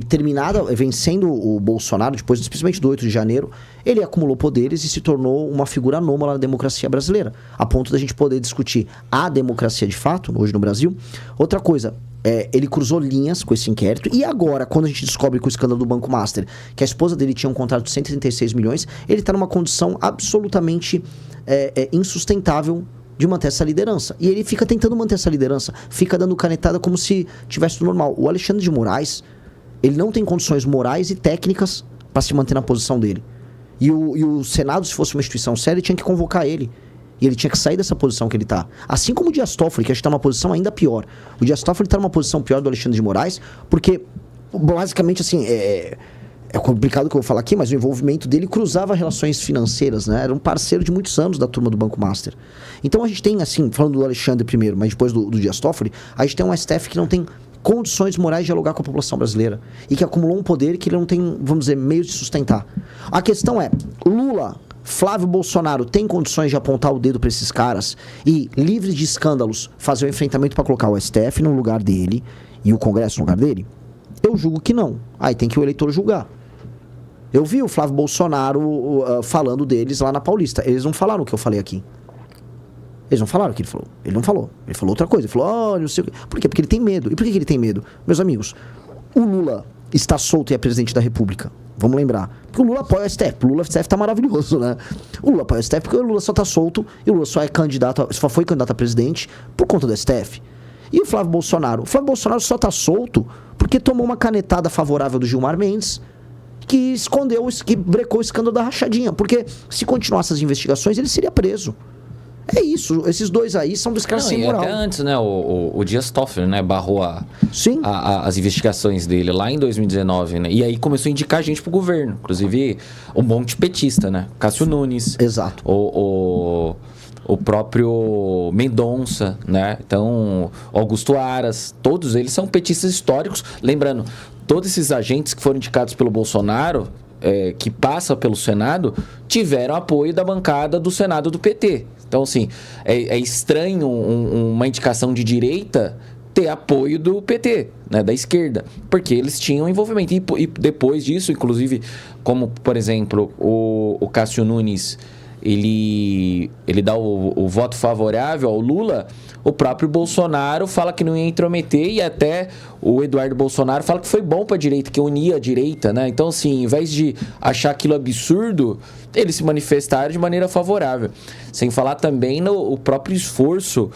vencendo o Bolsonaro, depois, principalmente do 8 de janeiro, ele acumulou poderes e se tornou uma figura anômala na democracia brasileira, a ponto da gente poder discutir a democracia de fato, hoje no Brasil. Outra coisa, ele cruzou linhas com esse inquérito e agora, quando a gente descobre com o escândalo do Banco Master que a esposa dele tinha um contrato de 136 milhões, ele está numa condição absolutamente insustentável de manter essa liderança. E ele fica tentando manter essa liderança, fica dando canetada como se tivesse tudo normal. O Alexandre de Moraes, ele não tem condições morais e técnicas para se manter na posição dele. E o Senado, se fosse uma instituição séria, tinha que convocar ele. E ele tinha que sair dessa posição que ele está. Assim como o Dias Toffoli, que acho que está numa posição ainda pior. O Dias Toffoli está numa posição pior do Alexandre de Moraes, porque, basicamente, assim, é complicado o que eu vou falar aqui, mas o envolvimento dele cruzava relações financeiras, né? Era um parceiro de muitos anos da turma do Banco Master. Então a gente tem, assim, falando do Alexandre primeiro, mas depois do Dias Toffoli, a gente tem um STF que não tem condições morais de dialogar com a população brasileira e que acumulou um poder que ele não tem, vamos dizer, meios de sustentar. A questão é, Lula, Flávio Bolsonaro tem condições de apontar o dedo para esses caras e, livres de escândalos, fazer o enfrentamento para colocar o STF no lugar dele e o Congresso no lugar dele? Eu julgo que não. Aí tem que o eleitor julgar. Eu vi o Flávio Bolsonaro falando deles lá na Paulista. Eles não falaram o que eu falei aqui. Eles não falaram o que ele falou. Ele não falou. Ele falou outra coisa. Ele falou, olha, não sei o quê. Por quê? Porque ele tem medo. E por que ele tem medo? Meus amigos, o Lula está solto e é presidente da República. Vamos lembrar. Porque o Lula apoia o STF. O Lula STF tá maravilhoso, né? O Lula apoia o STF porque o Lula só tá solto e o Lula só foi candidato a presidente por conta do STF. E o Flávio Bolsonaro? O Flávio Bolsonaro só tá solto porque tomou uma canetada favorável do Gilmar Mendes que brecou o escândalo da rachadinha. Porque se continuasse as investigações, ele seria preso. É isso, esses dois aí são dos caras sem moral. Até antes, né, o Dias Toffoli, né, barrou as investigações dele lá em 2019, né, e aí começou a indicar gente pro governo, inclusive um monte petista, né, Cássio Nunes. Exato. O próprio Mendonça, né, então Augusto Aras, todos eles são petistas históricos. Lembrando, todos esses agentes que foram indicados pelo Bolsonaro, que passa pelo Senado, tiveram apoio da bancada do Senado do PT. Então, assim, é estranho uma indicação de direita ter apoio do PT, né, da esquerda, porque eles tinham envolvimento. E depois disso, inclusive, como, por exemplo, o Cássio Nunes, ele dá o voto favorável ao Lula, o próprio Bolsonaro fala que não ia intrometer e até o Eduardo Bolsonaro fala que foi bom para a direita, que unia a direita, né? Então, assim, em vez de achar aquilo absurdo, eles se manifestaram de maneira favorável. Sem falar também no próprio esforço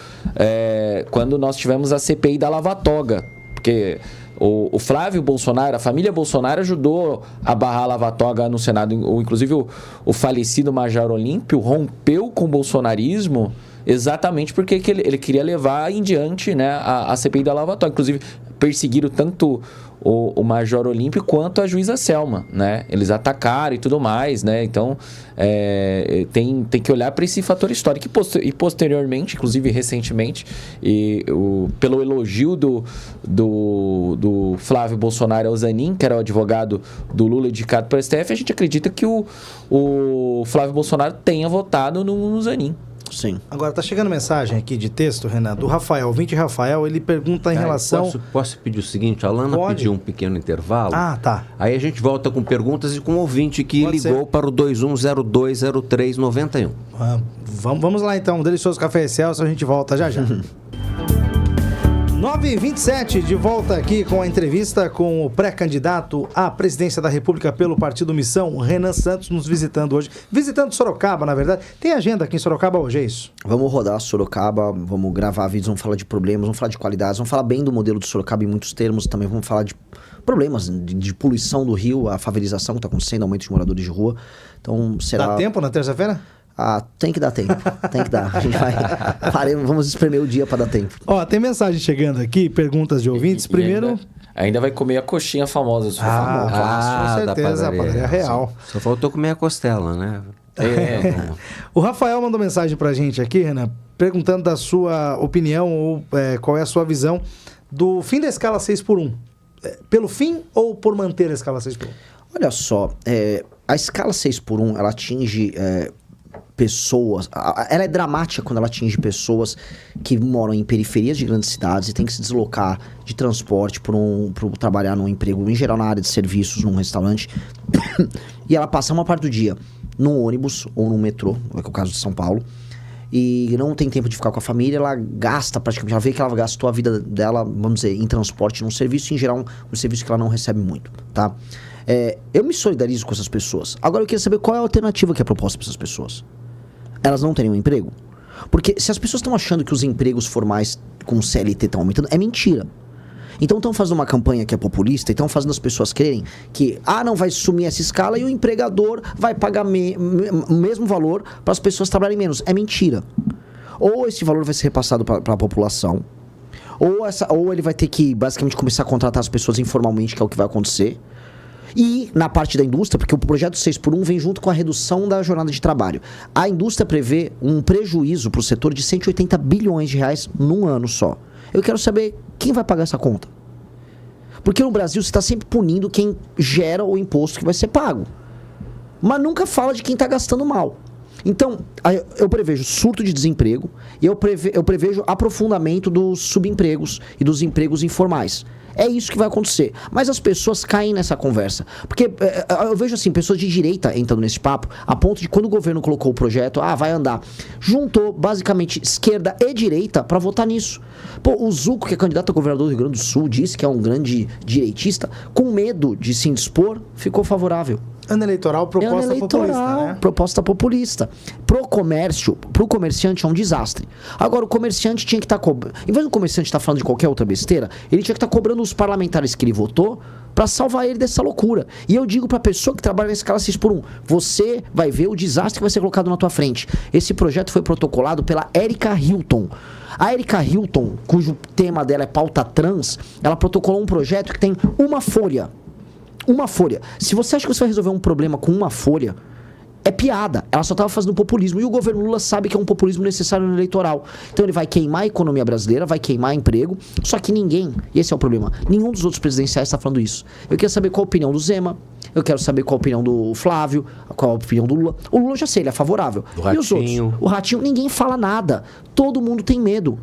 quando nós tivemos a CPI da Lava Toga, porque o Flávio Bolsonaro, a família Bolsonaro ajudou a barrar a Lava Toga no Senado. Inclusive o falecido Major Olímpio rompeu com o bolsonarismo exatamente porque ele queria levar em diante, né, a CPI da Lava Toga. Inclusive perseguiram tanto o Major Olímpio quanto a juíza Selma, né? Eles atacaram e tudo mais, né? Então, tem que olhar para esse fator histórico. E posteriormente, inclusive recentemente, pelo elogio do Flávio Bolsonaro ao Zanin, que era o advogado do Lula indicado para o STF, a gente acredita que o Flávio Bolsonaro tenha votado no Zanin. Sim. Agora, tá chegando mensagem aqui de texto, Renan, do Rafael, o 20 Rafael, ele pergunta em relação... Posso pedir o seguinte, a Alana pediu um pequeno intervalo. Ah, tá. Aí a gente volta com perguntas e com o ouvinte que ligou para o 21020391. Vamos lá então, um delicioso café Excelsior, a gente volta já já. 9h27, de volta aqui com a entrevista com o pré-candidato à presidência da República pelo Partido Missão, Renan Santos, nos visitando hoje. Visitando Sorocaba, na verdade. Tem agenda aqui em Sorocaba hoje, é isso? Vamos rodar Sorocaba, vamos gravar vídeos, vamos falar de problemas, vamos falar de qualidades, vamos falar bem do modelo de Sorocaba em muitos termos, também vamos falar de problemas de poluição do rio, a favelização que está acontecendo, aumento de moradores de rua. Então, será... Dá tempo na terça-feira? Ah, tem que dar tempo, tem que dar. A gente vai... Vamos espremer o dia para dar tempo. Ó, tem mensagem chegando aqui, perguntas de ouvintes. Primeiro... Ainda vai comer a coxinha famosa. Com certeza, a padaria real. Só faltou comer a costela, né? O Rafael mandou mensagem pra gente aqui, Renan, perguntando da sua opinião ou qual é a sua visão do fim da escala 6x1. Pelo fim ou por manter a escala 6x1? Olha só, a escala 6x1, ela atinge pessoas... Ela é dramática quando ela atinge pessoas que moram em periferias de grandes cidades e tem que se deslocar de transporte para trabalhar num emprego, em geral na área de serviços, num restaurante. E ela passa uma parte do dia num ônibus ou num metrô, é o caso de São Paulo, e não tem tempo de ficar com a família, ela gasta praticamente, já vê que ela gastou a vida dela, vamos dizer, em transporte, num serviço, em geral, um serviço que ela não recebe muito, tá? Eu me solidarizo com essas pessoas. Agora eu queria saber qual é a alternativa que é proposta para essas pessoas. Elas não terem um emprego? Porque se as pessoas estão achando que os empregos formais com CLT estão aumentando, é mentira. Então estão fazendo uma campanha que é populista e estão fazendo as pessoas crerem que não vai sumir essa escala e o empregador vai pagar o mesmo valor para as pessoas trabalharem menos. É mentira. Ou esse valor vai ser repassado para a população, ou ele vai ter que basicamente começar a contratar as pessoas informalmente, que é o que vai acontecer. E na parte da indústria, porque o projeto 6x1 vem junto com a redução da jornada de trabalho. A indústria prevê um prejuízo para o setor de 180 bilhões de reais num ano só. Eu quero saber quem vai pagar essa conta. Porque no Brasil você está sempre punindo quem gera o imposto que vai ser pago. Mas nunca fala de quem está gastando mal. Então, eu prevejo surto de desemprego e eu prevejo aprofundamento dos subempregos e dos empregos informais. É isso que vai acontecer. Mas as pessoas caem nessa conversa. Porque eu vejo assim, pessoas de direita entrando nesse papo, a ponto de quando o governo colocou o projeto, vai andar. Juntou basicamente esquerda e direita para votar nisso. Pô, o Zucco, que é candidato a governador do Rio Grande do Sul, disse que é um grande direitista, com medo de se indispor, ficou favorável. Ano eleitoral, populista, né? Proposta populista. Pro comércio, pro comerciante é um desastre. Agora, o comerciante tinha que estar cobrando... Em vez do comerciante estar falando de qualquer outra besteira, ele tinha que estar cobrando os parlamentares que ele votou para salvar ele dessa loucura. E eu digo pra pessoa que trabalha na escala 6x1, você vai ver o desastre que vai ser colocado na tua frente. Esse projeto foi protocolado pela Erika Hilton. A Erika Hilton, cujo tema dela é pauta trans, ela protocolou um projeto que tem uma folha. Uma folha. Se você acha que você vai resolver um problema com uma folha, é piada. Ela só estava fazendo populismo. E o governo Lula sabe que é um populismo necessário no eleitoral. Então ele vai queimar a economia brasileira, vai queimar emprego. Só que ninguém, e esse é o problema, nenhum dos outros presidenciais está falando isso. Eu quero saber qual a opinião do Zema, eu quero saber qual a opinião do Flávio, qual a opinião do Lula. O Lula eu já sei, ele é favorável. Do e os outros? O Ratinho, ninguém fala nada. Todo mundo tem medo.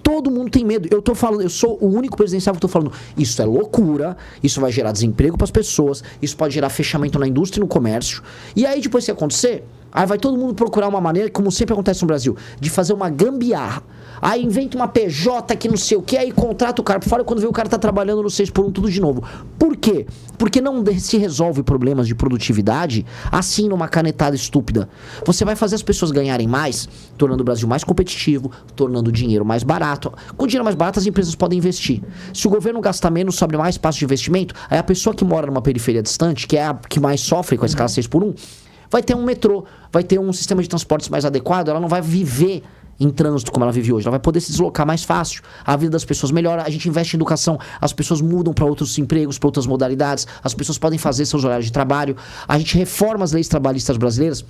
Todo mundo tem medo. Eu tô falando, eu sou o único presidencial que tô falando, isso é loucura, isso vai gerar desemprego para as pessoas, isso pode gerar fechamento na indústria e no comércio. E aí depois que acontecer, aí vai todo mundo procurar uma maneira, como sempre acontece no Brasil, de fazer uma gambiarra. Aí inventa uma PJ que não sei o que, aí contrata o cara por fora, quando vê o cara tá trabalhando no 6x1 tudo de novo. Por quê? Porque não se resolve problemas de produtividade assim numa canetada estúpida. Você vai fazer as pessoas ganharem mais, tornando o Brasil mais competitivo, tornando o dinheiro mais barato. Com dinheiro mais barato as empresas podem investir. Se o governo gastar menos, sobra mais espaço de investimento, aí a pessoa que mora numa periferia distante, que é a que mais sofre com a escala 6x1, vai ter um metrô, vai ter um sistema de transportes mais adequado, ela não vai viver em trânsito como ela vive hoje, ela vai poder se deslocar mais fácil, a vida das pessoas melhora, a gente investe em educação, as pessoas mudam para outros empregos, para outras modalidades, as pessoas podem fazer seus horários de trabalho, a gente reforma as leis trabalhistas brasileiras,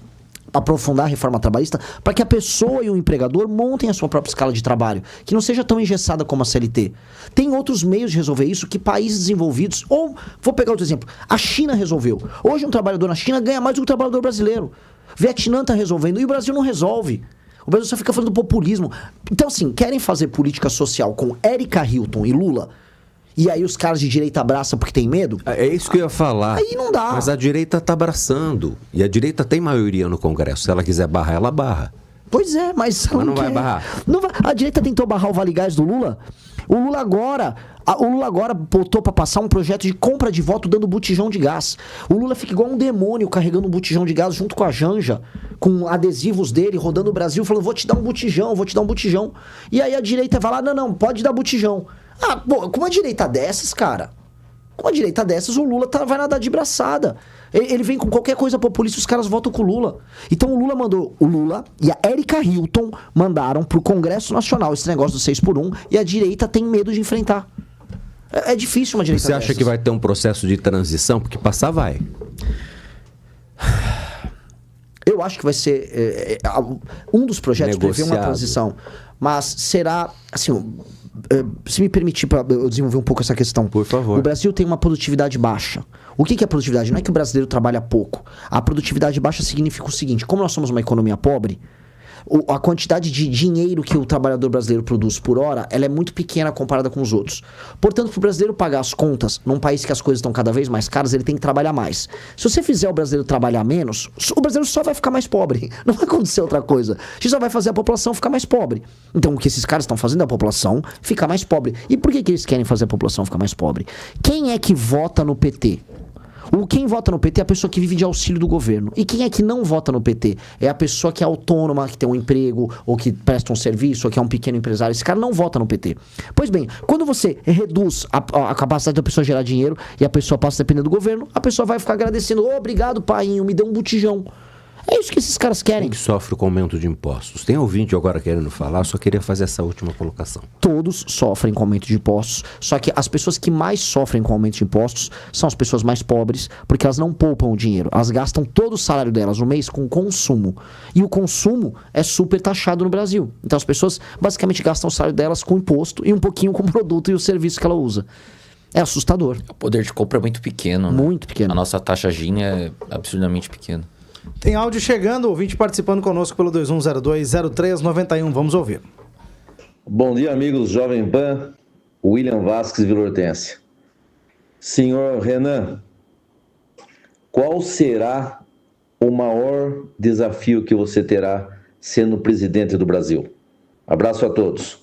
aprofundar a reforma trabalhista, para que a pessoa e o empregador montem a sua própria escala de trabalho, que não seja tão engessada como a CLT. Tem outros meios de resolver isso que países desenvolvidos, ou, vou pegar outro exemplo, a China resolveu. Hoje um trabalhador na China ganha mais do que o trabalhador brasileiro. Vietnã está resolvendo e o Brasil não resolve. O Brasil só fica falando do populismo. Então, assim, querem fazer política social com Erika Hilton e Lula, e aí os caras de direita abraçam porque tem medo? É isso que eu ia falar. Aí não dá. Mas a direita tá abraçando. E a direita tem maioria no Congresso. Se ela quiser barrar, ela barra. Pois é, mas não vai barrar. Não vai. A direita tentou barrar o Vale Gás do Lula. O Lula agora botou pra passar um projeto de compra de voto dando botijão de gás. O Lula fica igual um demônio carregando um botijão de gás junto com a Janja, com adesivos dele, rodando o Brasil, falando, vou te dar um botijão. E aí a direita vai lá, não, pode dar botijão. Ah, pô, com uma direita dessas, cara, o Lula vai nadar de braçada. Ele vem com qualquer coisa populista, os caras votam com o Lula. Então o Lula e a Erika Hilton mandaram pro Congresso Nacional esse negócio do 6x1 e a direita tem medo de enfrentar. É difícil uma direita Você acha dessas. que vai ter um processo de transição? Porque passar vai. Eu acho que vai ser... um dos projetos prevê uma transição. Mas será... Assim, se me permitir para eu desenvolver um pouco essa questão. Por favor. O Brasil tem uma produtividade baixa. O que é produtividade? Não é que o brasileiro trabalha pouco. A produtividade baixa significa o seguinte: como nós somos uma economia pobre, a quantidade de dinheiro que o trabalhador brasileiro produz por hora, ela é muito pequena comparada com os outros. Portanto, para o brasileiro pagar as contas, num país que as coisas estão cada vez mais caras, ele tem que trabalhar mais. Se você fizer o brasileiro trabalhar menos, o brasileiro só vai ficar mais pobre. Não vai acontecer outra coisa. A gente só vai fazer a população ficar mais pobre. Então, o que esses caras estão fazendo é a população ficar mais pobre. E por que eles querem fazer a população ficar mais pobre? Quem é que vota no PT? Quem vota no PT é a pessoa que vive de auxílio do governo. E quem é que não vota no PT? É a pessoa que é autônoma, que tem um emprego, ou que presta um serviço, ou que é um pequeno empresário. Esse cara não vota no PT. Pois bem, quando você reduz a capacidade da pessoa gerar dinheiro e a pessoa passa a depender do governo, a pessoa vai ficar agradecendo. Obrigado, painho, me deu um botijão. É isso que esses caras querem. Quem que sofre com o aumento de impostos? Tem ouvinte agora querendo falar, só queria fazer essa última colocação. Todos sofrem com aumento de impostos, só que as pessoas que mais sofrem com aumento de impostos são as pessoas mais pobres, porque elas não poupam o dinheiro. Elas gastam todo o salário delas no mês com consumo. E o consumo é super taxado no Brasil. Então as pessoas basicamente gastam o salário delas com imposto e um pouquinho com o produto e o serviço que ela usa. É assustador. O poder de compra é muito pequeno. Né? Muito pequeno. A nossa taxa Gini é absurdamente pequena. Tem áudio chegando, ouvinte participando conosco pelo 2102-0391. Vamos ouvir. Bom dia, amigos Jovem Pan. William Vasques, Vila Hortência. Senhor Renan, qual será o maior desafio que você terá sendo presidente do Brasil? Abraço a todos.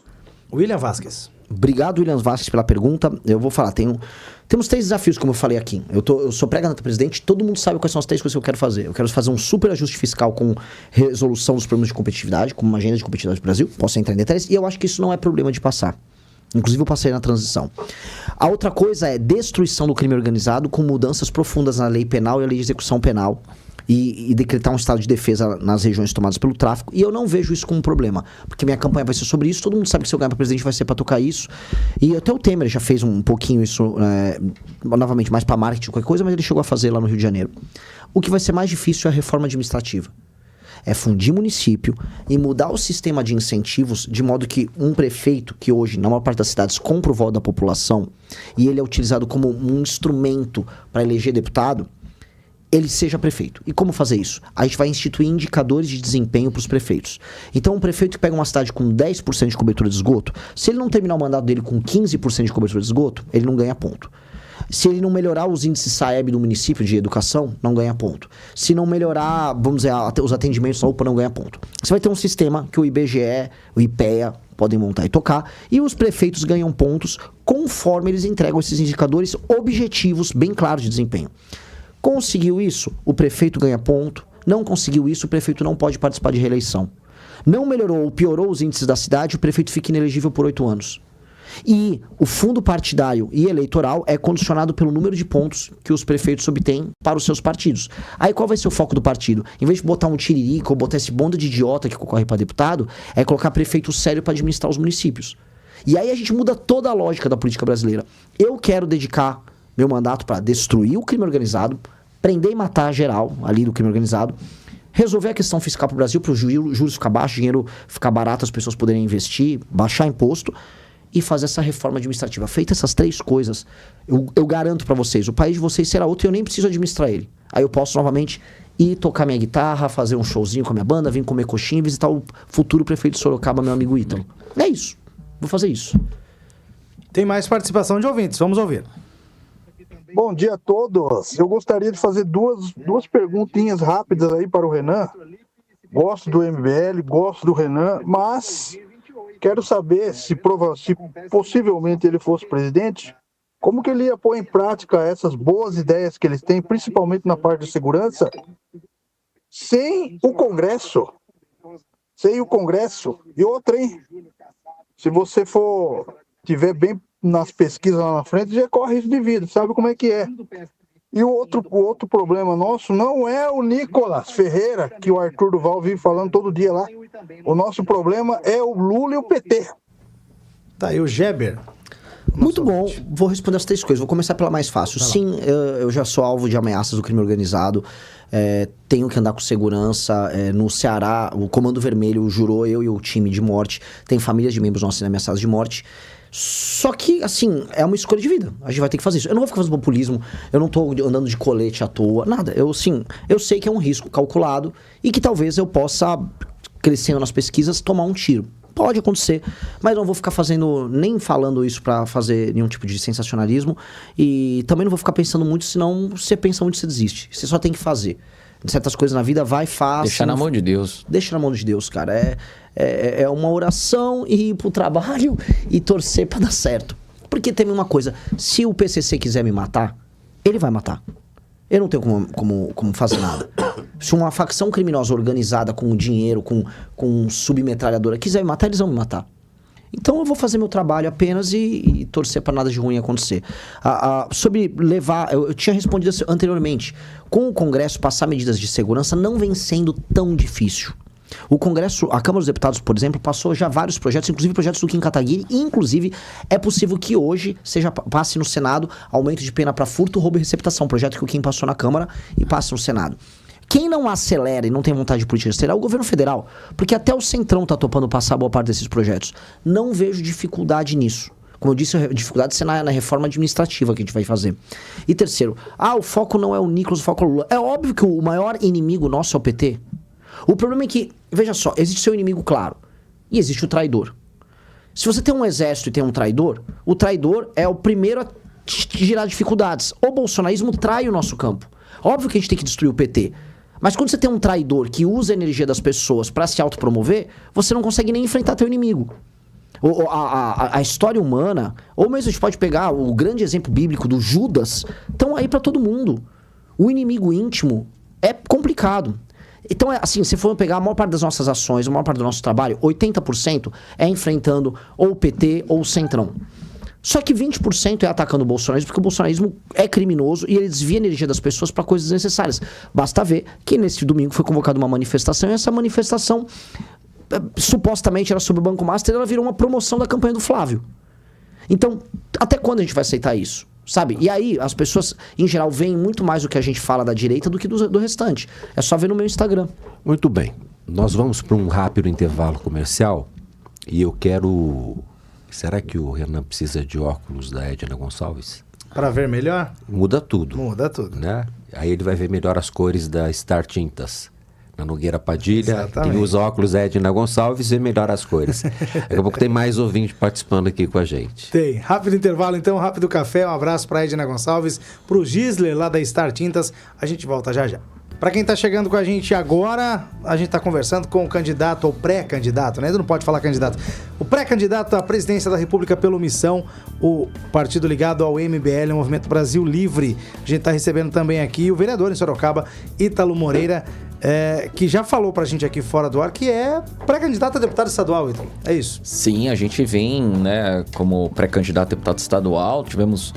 William Vasques. Obrigado, William Vasques, pela pergunta. Eu vou falar, temos 3 desafios, como eu falei aqui. Eu sou pré-candidato a presidente, todo mundo sabe quais são as 3 coisas que eu quero fazer. Eu quero fazer um super ajuste fiscal com resolução dos problemas de competitividade, com uma agenda de competitividade do Brasil. Posso entrar em detalhes, e eu acho que isso não é problema de passar. Inclusive, eu passei na transição. A outra coisa é destruição do crime organizado com mudanças profundas na lei penal e a lei de execução penal. E decretar um estado de defesa nas regiões tomadas pelo tráfico. E eu não vejo isso como um problema, porque minha campanha vai ser sobre isso. Todo mundo sabe que se eu ganhar para presidente vai ser para tocar isso. E até o Temer já fez um pouquinho isso, novamente, mais para marketing, qualquer coisa, mas ele chegou a fazer lá no Rio de Janeiro. O que vai ser mais difícil é a reforma administrativa. É fundir município e mudar o sistema de incentivos de modo que um prefeito, que hoje, na maior parte das cidades, compra o voto da população e ele é utilizado como um instrumento para eleger deputado, ele seja prefeito. E como fazer isso? A gente vai instituir indicadores de desempenho para os prefeitos. Então, um prefeito que pega uma cidade com 10% de cobertura de esgoto, se ele não terminar o mandato dele com 15% de cobertura de esgoto, ele não ganha ponto. Se ele não melhorar os índices SAEB do município de educação, não ganha ponto. Se não melhorar, vamos dizer, os atendimentos na UPA, não ganha ponto. Você vai ter um sistema que o IBGE, o IPEA podem montar e tocar, e os prefeitos ganham pontos conforme eles entregam esses indicadores objetivos bem claros de desempenho. Conseguiu isso, o prefeito ganha ponto. Não conseguiu isso, o prefeito não pode participar de reeleição. Não melhorou ou piorou os índices da cidade, o prefeito fica inelegível por 8 anos. E o fundo partidário e eleitoral é condicionado pelo número de pontos que os prefeitos obtêm para os seus partidos. Aí qual vai ser o foco do partido? Em vez de botar um tiririca ou botar esse bando de idiota que concorre para deputado, é colocar prefeito sério para administrar os municípios. E aí a gente muda toda a lógica da política brasileira. Eu quero dedicar meu mandato para destruir o crime organizado, prender e matar geral ali do crime organizado, resolver a questão fiscal para o Brasil, para os juros ficar baixos, dinheiro ficar barato, as pessoas poderem investir, baixar imposto e fazer essa reforma administrativa. Feitas essas 3 coisas, eu garanto para vocês, o país de vocês será outro e eu nem preciso administrar ele. Aí eu posso novamente ir tocar minha guitarra, fazer um showzinho com a minha banda, vir comer coxinha e visitar o futuro prefeito de Sorocaba, meu amigo Ítalo. É isso. Vou fazer isso. Tem mais participação de ouvintes. Vamos ouvir. Bom dia a todos. Eu gostaria de fazer duas perguntinhas rápidas aí para o Renan. Gosto do MBL, gosto do Renan, mas quero saber se possivelmente ele fosse presidente, como que ele ia pôr em prática essas boas ideias que eles têm, principalmente na parte de segurança, sem o Congresso. Sem o Congresso. E outra, hein? Se você tiver bem nas pesquisas lá na frente, já corre risco de vida, sabe como é que é. E o outro problema nosso não é o Nicolas Ferreira, que o Arthur Duval vive falando todo dia lá. O nosso problema é o Lula e o PT. Tá aí o Geber. Muito bom, vou responder as 3 coisas. Vou começar pela mais fácil. Sim, eu já sou alvo de ameaças do crime organizado. Tenho que andar com segurança. No Ceará, o Comando Vermelho jurou eu e o time de morte. Tem famílias de membros nossos sendo ameaçados de morte. Só que, assim, é uma escolha de vida. A gente vai ter que fazer isso. Eu não vou ficar fazendo populismo. Eu não tô andando de colete à toa. Nada. Eu sei que é um risco calculado e que talvez eu possa, crescendo nas pesquisas, tomar um tiro. Pode acontecer, mas não vou ficar nem falando isso pra fazer nenhum tipo de sensacionalismo. E também não vou ficar pensando muito, senão você pensa muito, você desiste. Você só tem que fazer. Certas coisas na vida, faz. Deixar na mão de Deus. Deixa na mão de Deus, cara. É uma oração e ir pro trabalho e torcer pra dar certo. Porque tem uma coisa, se o PCC quiser me matar, ele vai matar. Eu não tenho como fazer nada. Se uma facção criminosa organizada com dinheiro, com submetralhadora quiser me matar, eles vão me matar. Então eu vou fazer meu trabalho apenas e torcer para nada de ruim acontecer. Sobre levar... Eu tinha respondido anteriormente. Com o Congresso passar medidas de segurança não vem sendo tão difícil. O Congresso, a Câmara dos Deputados, por exemplo, passou já vários projetos, inclusive projetos do Kim Kataguiri, e inclusive é possível que hoje passe no Senado aumento de pena para furto, roubo e receptação, projeto que o Kim passou na Câmara e passa no Senado. Quem não acelera e não tem vontade de política de acelerar é o governo federal, porque até o Centrão tá topando passar boa parte desses projetos. Não vejo dificuldade nisso. Como eu disse, a dificuldade de ser na reforma administrativa que a gente vai fazer. E terceiro, o foco não é o Nicolas, o foco é o Lula. É óbvio que o maior inimigo nosso é o PT. O problema é que, veja só, existe seu inimigo claro e existe o traidor. Se você tem um exército e tem um traidor, o traidor é o primeiro a gerar dificuldades. O bolsonarismo trai o nosso campo. Óbvio que a gente tem que destruir o PT. Mas quando você tem um traidor que usa a energia das pessoas para se autopromover, você não consegue nem enfrentar teu inimigo. A história humana, ou mesmo a gente pode pegar o grande exemplo bíblico do Judas, estão aí para todo mundo. O inimigo íntimo é complicado. Então, assim, se for pegar a maior parte das nossas ações, a maior parte do nosso trabalho, 80% é enfrentando ou o PT ou o Centrão. Só que 20% é atacando o bolsonarismo, porque o bolsonarismo é criminoso e ele desvia a energia das pessoas para coisas desnecessárias. Basta ver que nesse domingo foi convocada uma manifestação e essa manifestação, supostamente era sobre o Banco Master, ela virou uma promoção da campanha do Flávio. Então, até quando a gente vai aceitar isso? Sabe? E aí, as pessoas, em geral, veem muito mais o que a gente fala da direita do que do restante. É só ver no meu Instagram. Muito bem. Nós vamos para um rápido intervalo comercial e eu quero... Será que o Renan precisa de óculos da Edna Gonçalves? Para ver melhor? Muda tudo. Muda tudo. Né? Aí ele vai ver melhor as cores da Star Tintas. Na Nogueira Padilha, Exatamente. tem os óculos Edna Gonçalves e melhor as cores. Daqui a pouco tem mais ouvinte participando aqui com a gente. Tem. Rápido intervalo, então, rápido café. Um abraço para Edna Gonçalves, para o Gisler, lá da Star Tintas. A gente volta já já. Para quem está chegando com a gente agora, a gente está conversando com o candidato, ou pré-candidato, né? Ainda não pode falar candidato. O pré-candidato à presidência da República pelo Missão, o partido ligado ao MBL, o Movimento Brasil Livre. A gente está recebendo também aqui o vereador em Sorocaba, Ítalo Moreira, que já falou pra gente aqui fora do ar que é pré-candidato a deputado estadual, Ítalo. É isso? Sim, a gente vem, né, como pré-candidato a deputado estadual, tivemos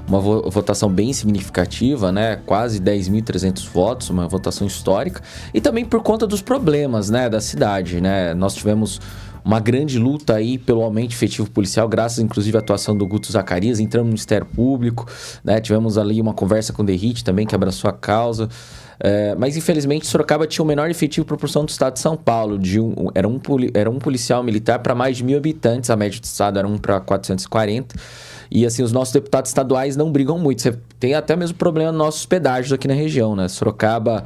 uma votação bem significativa, né? Quase 10.300 votos, uma votação histórica. E também por conta dos problemas, né, da cidade, né? Nós tivemos uma grande luta aí pelo aumento efetivo policial, graças inclusive à atuação do Guto Zacarias, entramos no Ministério Público, né? Tivemos ali uma conversa com o Derrite também, que abraçou a causa. Mas infelizmente Sorocaba tinha o menor efetivo proporção do estado de São Paulo. Era um policial militar para mais de 1.000 habitantes, a média do estado era 1 para 440. E assim, os nossos deputados estaduais não brigam muito. Você tem até mesmo problema nos nossos pedágios aqui na região, né? Sorocaba,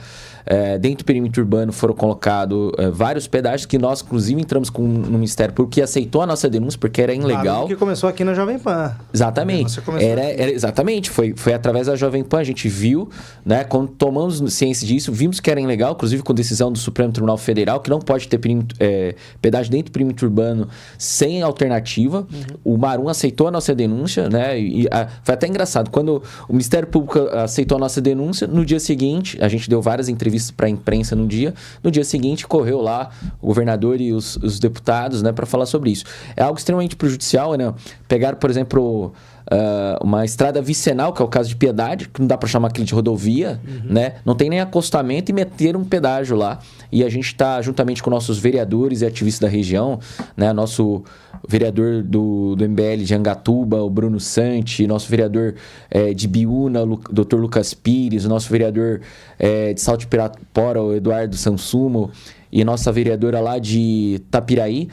dentro do perímetro urbano foram colocados vários pedágios que nós, inclusive, entramos com no Ministério Público que aceitou a nossa denúncia porque era ilegal. Que começou aqui na Jovem Pan. Exatamente. Exatamente. Foi através da Jovem Pan, a gente viu, né? Quando tomamos ciência disso, vimos que era ilegal, inclusive com decisão do Supremo Tribunal Federal, que não pode ter pedágio dentro do perímetro urbano sem alternativa. O Marum aceitou a nossa denúncia, né? Foi até engraçado. Quando o Ministério Público aceitou a nossa denúncia, no dia seguinte, a gente deu várias entrevistas para a imprensa no dia seguinte, correu lá o governador e os deputados, né, para falar sobre isso. É algo extremamente prejudicial, né? Pegaram, por exemplo, uma estrada vicinal, que é o caso de Piedade, que não dá para chamar aquilo de rodovia, né? Não tem nem acostamento e meteram um pedágio lá. E a gente está, juntamente com nossos vereadores e ativistas da região, né? Nosso vereador do MBL de Angatuba, o Bruno Santi, nosso vereador de Biúna, o Dr. Lucas Pires, o nosso vereador de Salto de Pirapora, o Eduardo Sansumo, e nossa vereadora lá de Tapiraí,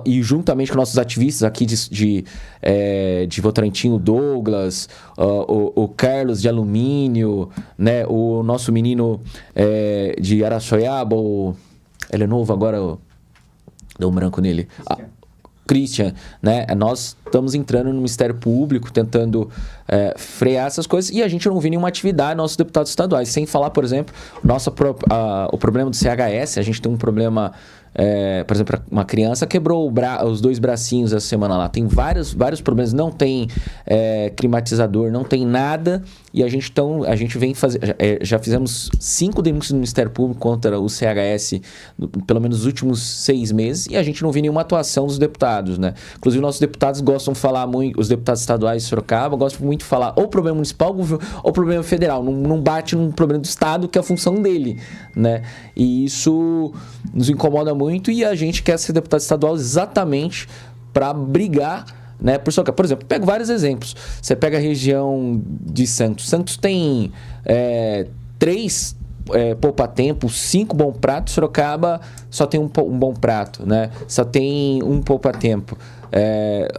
e juntamente com nossos ativistas aqui de Votorantim, o Douglas, o Carlos de Alumínio, né, o nosso menino de Araçoiaba, ele é novo agora, deu um branco nele. Christian, né? Nós estamos entrando no Ministério Público, tentando frear essas coisas, e a gente não vê nenhuma atividade nossos deputados estaduais. Sem falar, por exemplo, o problema do CHS. A gente tem um problema, por exemplo, uma criança quebrou os 2 bracinhos essa semana lá. Tem vários problemas, não tem climatizador, não tem nada, e a gente vem fazer, já fizemos 5 denúncias no Ministério Público contra o CHS, pelo menos nos últimos 6 meses, e a gente não vê nenhuma atuação dos deputados, né? Inclusive, nossos deputados gostam de falar muito, os deputados estaduais de Sorocaba gostam muito de falar ou problema municipal ou problema federal, não bate num problema do Estado, que é a função dele, né? E isso nos incomoda muito, e a gente quer ser deputado estadual exatamente para brigar, né, por Sorocaba. Por exemplo, pego vários exemplos. Você pega a região de Santos. Santos tem 3 poupa-tempo, 5 bom pratos. Sorocaba só tem um bom prato, né? Só tem um poupa-tempo.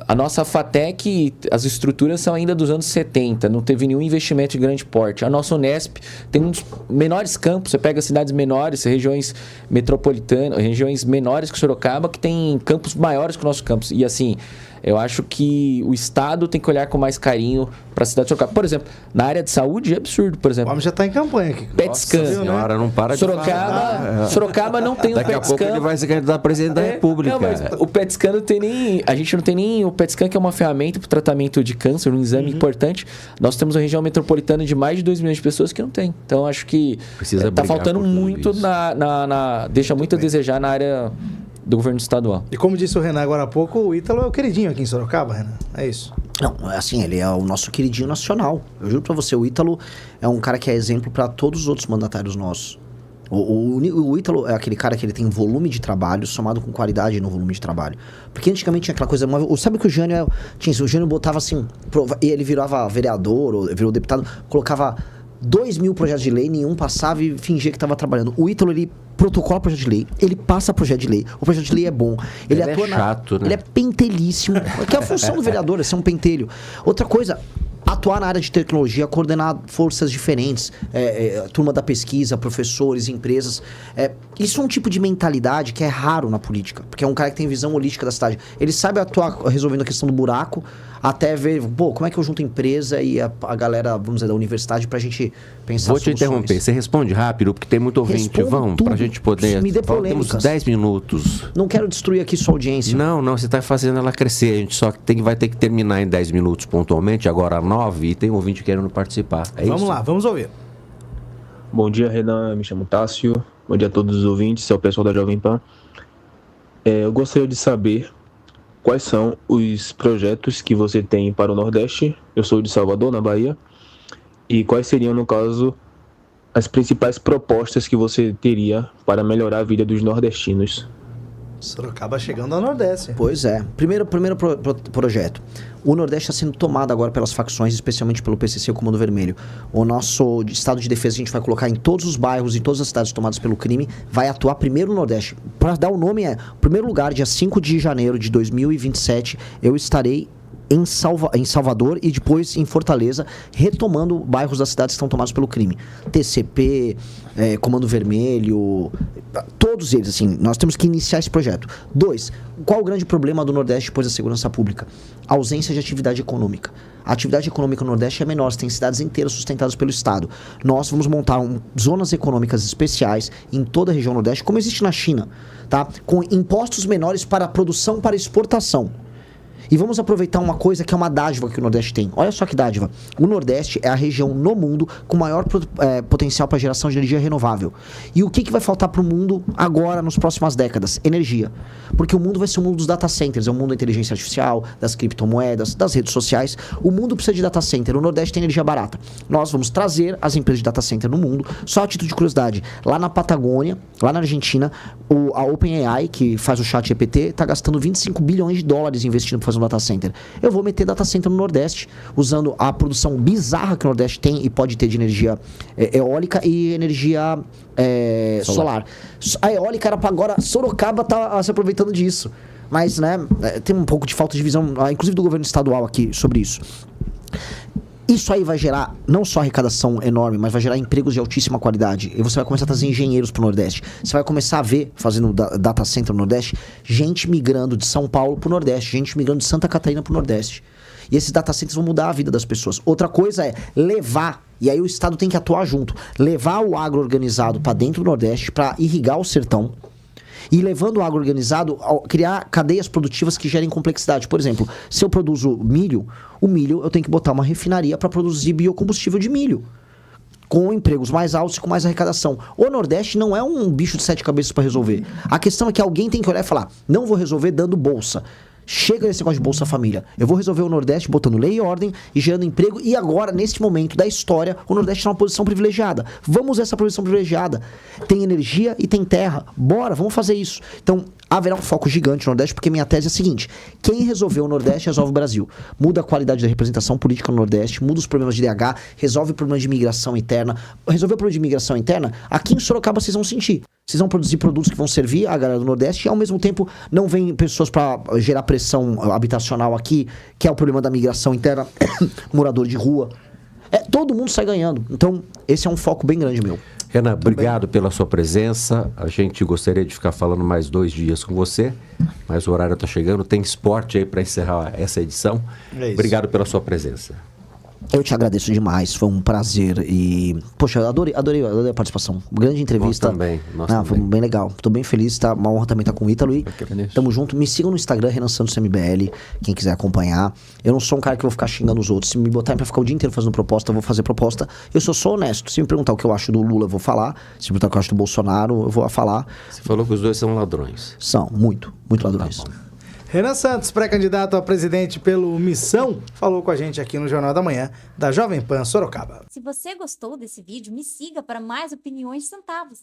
A nossa FATEC, as estruturas são ainda dos anos 70, não teve nenhum investimento de grande porte. A nossa Unesp tem um dos menores campos. Você pega cidades menores, regiões metropolitanas, regiões menores que Sorocaba, que tem campos maiores que o nosso campus. E assim, eu acho que o Estado tem que olhar com mais carinho para a cidade de Sorocaba. Por exemplo, na área de saúde é absurdo, por exemplo. O homem já está em campanha aqui. PET scan. Senhora, não para de falar. Sorocaba não tem Daqui o a PET pouco scan. ele vai se candidatar a presidente da República. Não, mas o PET scan não tem nem... A gente não tem nem... O PET scan, que é uma ferramenta para o tratamento de câncer, um exame importante. Nós temos uma região metropolitana de mais de 2 milhões de pessoas que não tem. Então, acho que está faltando muito deixa muito a desejar na área do governo estadual. E como disse o Renan agora há pouco, o Ítalo é o queridinho aqui em Sorocaba, Renan. É isso. Não, assim, ele é o nosso queridinho nacional. Eu juro pra você, o Ítalo é um cara que é exemplo pra todos os outros mandatários nossos. O Ítalo é aquele cara que ele tem volume de trabalho somado com qualidade no volume de trabalho. Porque antigamente tinha aquela coisa... Sabe que o Jânio tinha isso? O Jânio botava assim... E ele virava vereador, ou virou deputado, colocava 2.000 projetos de lei, nenhum passava e fingia que estava trabalhando. O Ítalo, ele protocola projeto de lei, ele passa projeto de lei, o projeto de lei é bom. Ele atua chato, né? Ele é pentelíssimo. Que é a função do vereador, é ser um pentelho. Outra coisa... Atuar na área de tecnologia, coordenar forças diferentes, turma da pesquisa, professores, empresas. Isso é um tipo de mentalidade que é raro na política, porque é um cara que tem visão holística da cidade. Ele sabe atuar resolvendo a questão do buraco, até ver, como é que eu junto a empresa e a galera, vamos dizer, da universidade pra gente pensar Vou te interromper, você responde rápido, porque tem muito ouvinte. Respondo Vamos, tudo. pra gente poder... Me dê polêmicas. Temos 10 minutos. Não quero destruir aqui sua audiência. Não, você está fazendo ela crescer. A gente só vai ter que terminar em 10 minutos pontualmente, agora 9, e tem um ouvinte querendo participar. Vamos lá, vamos ouvir. Bom dia, Renan. Me chamo Tássio. Bom dia a todos os ouvintes, é o pessoal da Jovem Pan. Eu gostaria de saber quais são os projetos que você tem para o Nordeste. Eu sou de Salvador, na Bahia. E quais seriam, no caso, as principais propostas que você teria para melhorar a vida dos nordestinos? Sorocaba chegando ao Nordeste. Pois é. Primeiro projeto. O Nordeste está sendo tomado agora pelas facções, especialmente pelo PCC e o Comando Vermelho. O nosso estado de defesa a gente vai colocar em todos os bairros, em todas as cidades tomadas pelo crime, vai atuar primeiro no Nordeste. Para dar o nome, primeiro lugar, dia 5 de janeiro de 2027, eu estarei em Salvador e depois em Fortaleza, retomando bairros das cidades que estão tomados pelo crime. TCP, Comando Vermelho, todos eles, assim, nós temos que iniciar esse projeto. 2, qual o grande problema do Nordeste depois da segurança pública? A ausência de atividade econômica. A atividade econômica no Nordeste é menor, você tem cidades inteiras sustentadas pelo Estado. Nós vamos montar zonas econômicas especiais em toda a região Nordeste, como existe na China, tá? Com impostos menores para produção, para exportação. E vamos aproveitar uma coisa que é uma dádiva que o Nordeste tem. Olha só que dádiva. O Nordeste é a região no mundo com maior potencial para geração de energia renovável. E o que vai faltar para o mundo agora, nas próximas décadas? Energia. Porque o mundo vai ser o mundo dos data centers, é o mundo da inteligência artificial, das criptomoedas, das redes sociais. O mundo precisa de data center. O Nordeste tem energia barata. Nós vamos trazer as empresas de data center no mundo. Só a título de curiosidade, lá na Patagônia, lá na Argentina, a OpenAI, que faz o chat GPT, está gastando 25 bilhões de dólares investindo para fazer um data center. Eu vou meter data center no Nordeste, usando a produção bizarra que o Nordeste tem e pode ter de energia eólica e energia solar. A eólica era para agora, Sorocaba tá se aproveitando disso. Mas, né, tem um pouco de falta de visão, inclusive do governo estadual aqui, sobre isso. Isso aí vai gerar não só arrecadação enorme, mas vai gerar empregos de altíssima qualidade. E você vai começar a trazer engenheiros pro Nordeste. Você vai começar a ver, fazendo data center no Nordeste, gente migrando de São Paulo pro Nordeste, gente migrando de Santa Catarina pro Nordeste. E esses data centers vão mudar a vida das pessoas. Outra coisa é levar, e aí o Estado tem que atuar junto, levar o agro organizado para dentro do Nordeste, para irrigar o sertão. E levando o agro organizado, criar cadeias produtivas que gerem complexidade. Por exemplo, se eu produzo milho, o milho eu tenho que botar uma refinaria para produzir biocombustível de milho, com empregos mais altos e com mais arrecadação. O Nordeste não é um bicho de 7 cabeças para resolver. A questão é que alguém tem que olhar e falar, não vou resolver dando bolsa. Chega nesse negócio de Bolsa Família. Eu vou resolver o Nordeste botando lei e ordem e gerando emprego. E agora, neste momento da história, o Nordeste está numa posição privilegiada. Vamos usar essa posição privilegiada. Tem energia e tem terra. Bora, vamos fazer isso. Então, haverá um foco gigante no Nordeste, porque minha tese é a seguinte. Quem resolveu o Nordeste, resolve o Brasil. Muda a qualidade da representação política no Nordeste, muda os problemas de DH, resolve o problema de imigração interna. Resolver o problema de imigração interna, aqui em Sorocaba vocês vão sentir. Vocês vão produzir produtos que vão servir a galera do Nordeste e, ao mesmo tempo, não vem pessoas para gerar pressão habitacional aqui, que é o problema da migração interna, morador de rua. Todo mundo sai ganhando. Então, esse é um foco bem grande meu. Renan, obrigado pela sua presença. A gente gostaria de ficar falando mais 2 dias com você, mas o horário está chegando. Tem esporte aí para encerrar essa edição. Obrigado pela sua presença. Eu te agradeço demais, foi um prazer e... Poxa, adorei a participação. Grande entrevista. Nós também. Foi bem legal. Tô bem feliz, tá? Uma honra também estar com o Ítalo e tamo junto. Me sigam no Instagram, Renan Santos MBL, quem quiser acompanhar. Eu não sou um cara que vou ficar xingando os outros. Se me botarem pra ficar o dia inteiro fazendo proposta, eu vou fazer proposta. Eu sou honesto. Se me perguntar o que eu acho do Lula, eu vou falar. Se me perguntar o que eu acho do Bolsonaro, eu vou falar. Você falou que os dois são ladrões. São, muito ladrões. Tá bom. Renan Santos, pré-candidato a presidente pelo Missão, falou com a gente aqui no Jornal da Manhã, da Jovem Pan Sorocaba. Se você gostou desse vídeo, me siga para mais opiniões centavos.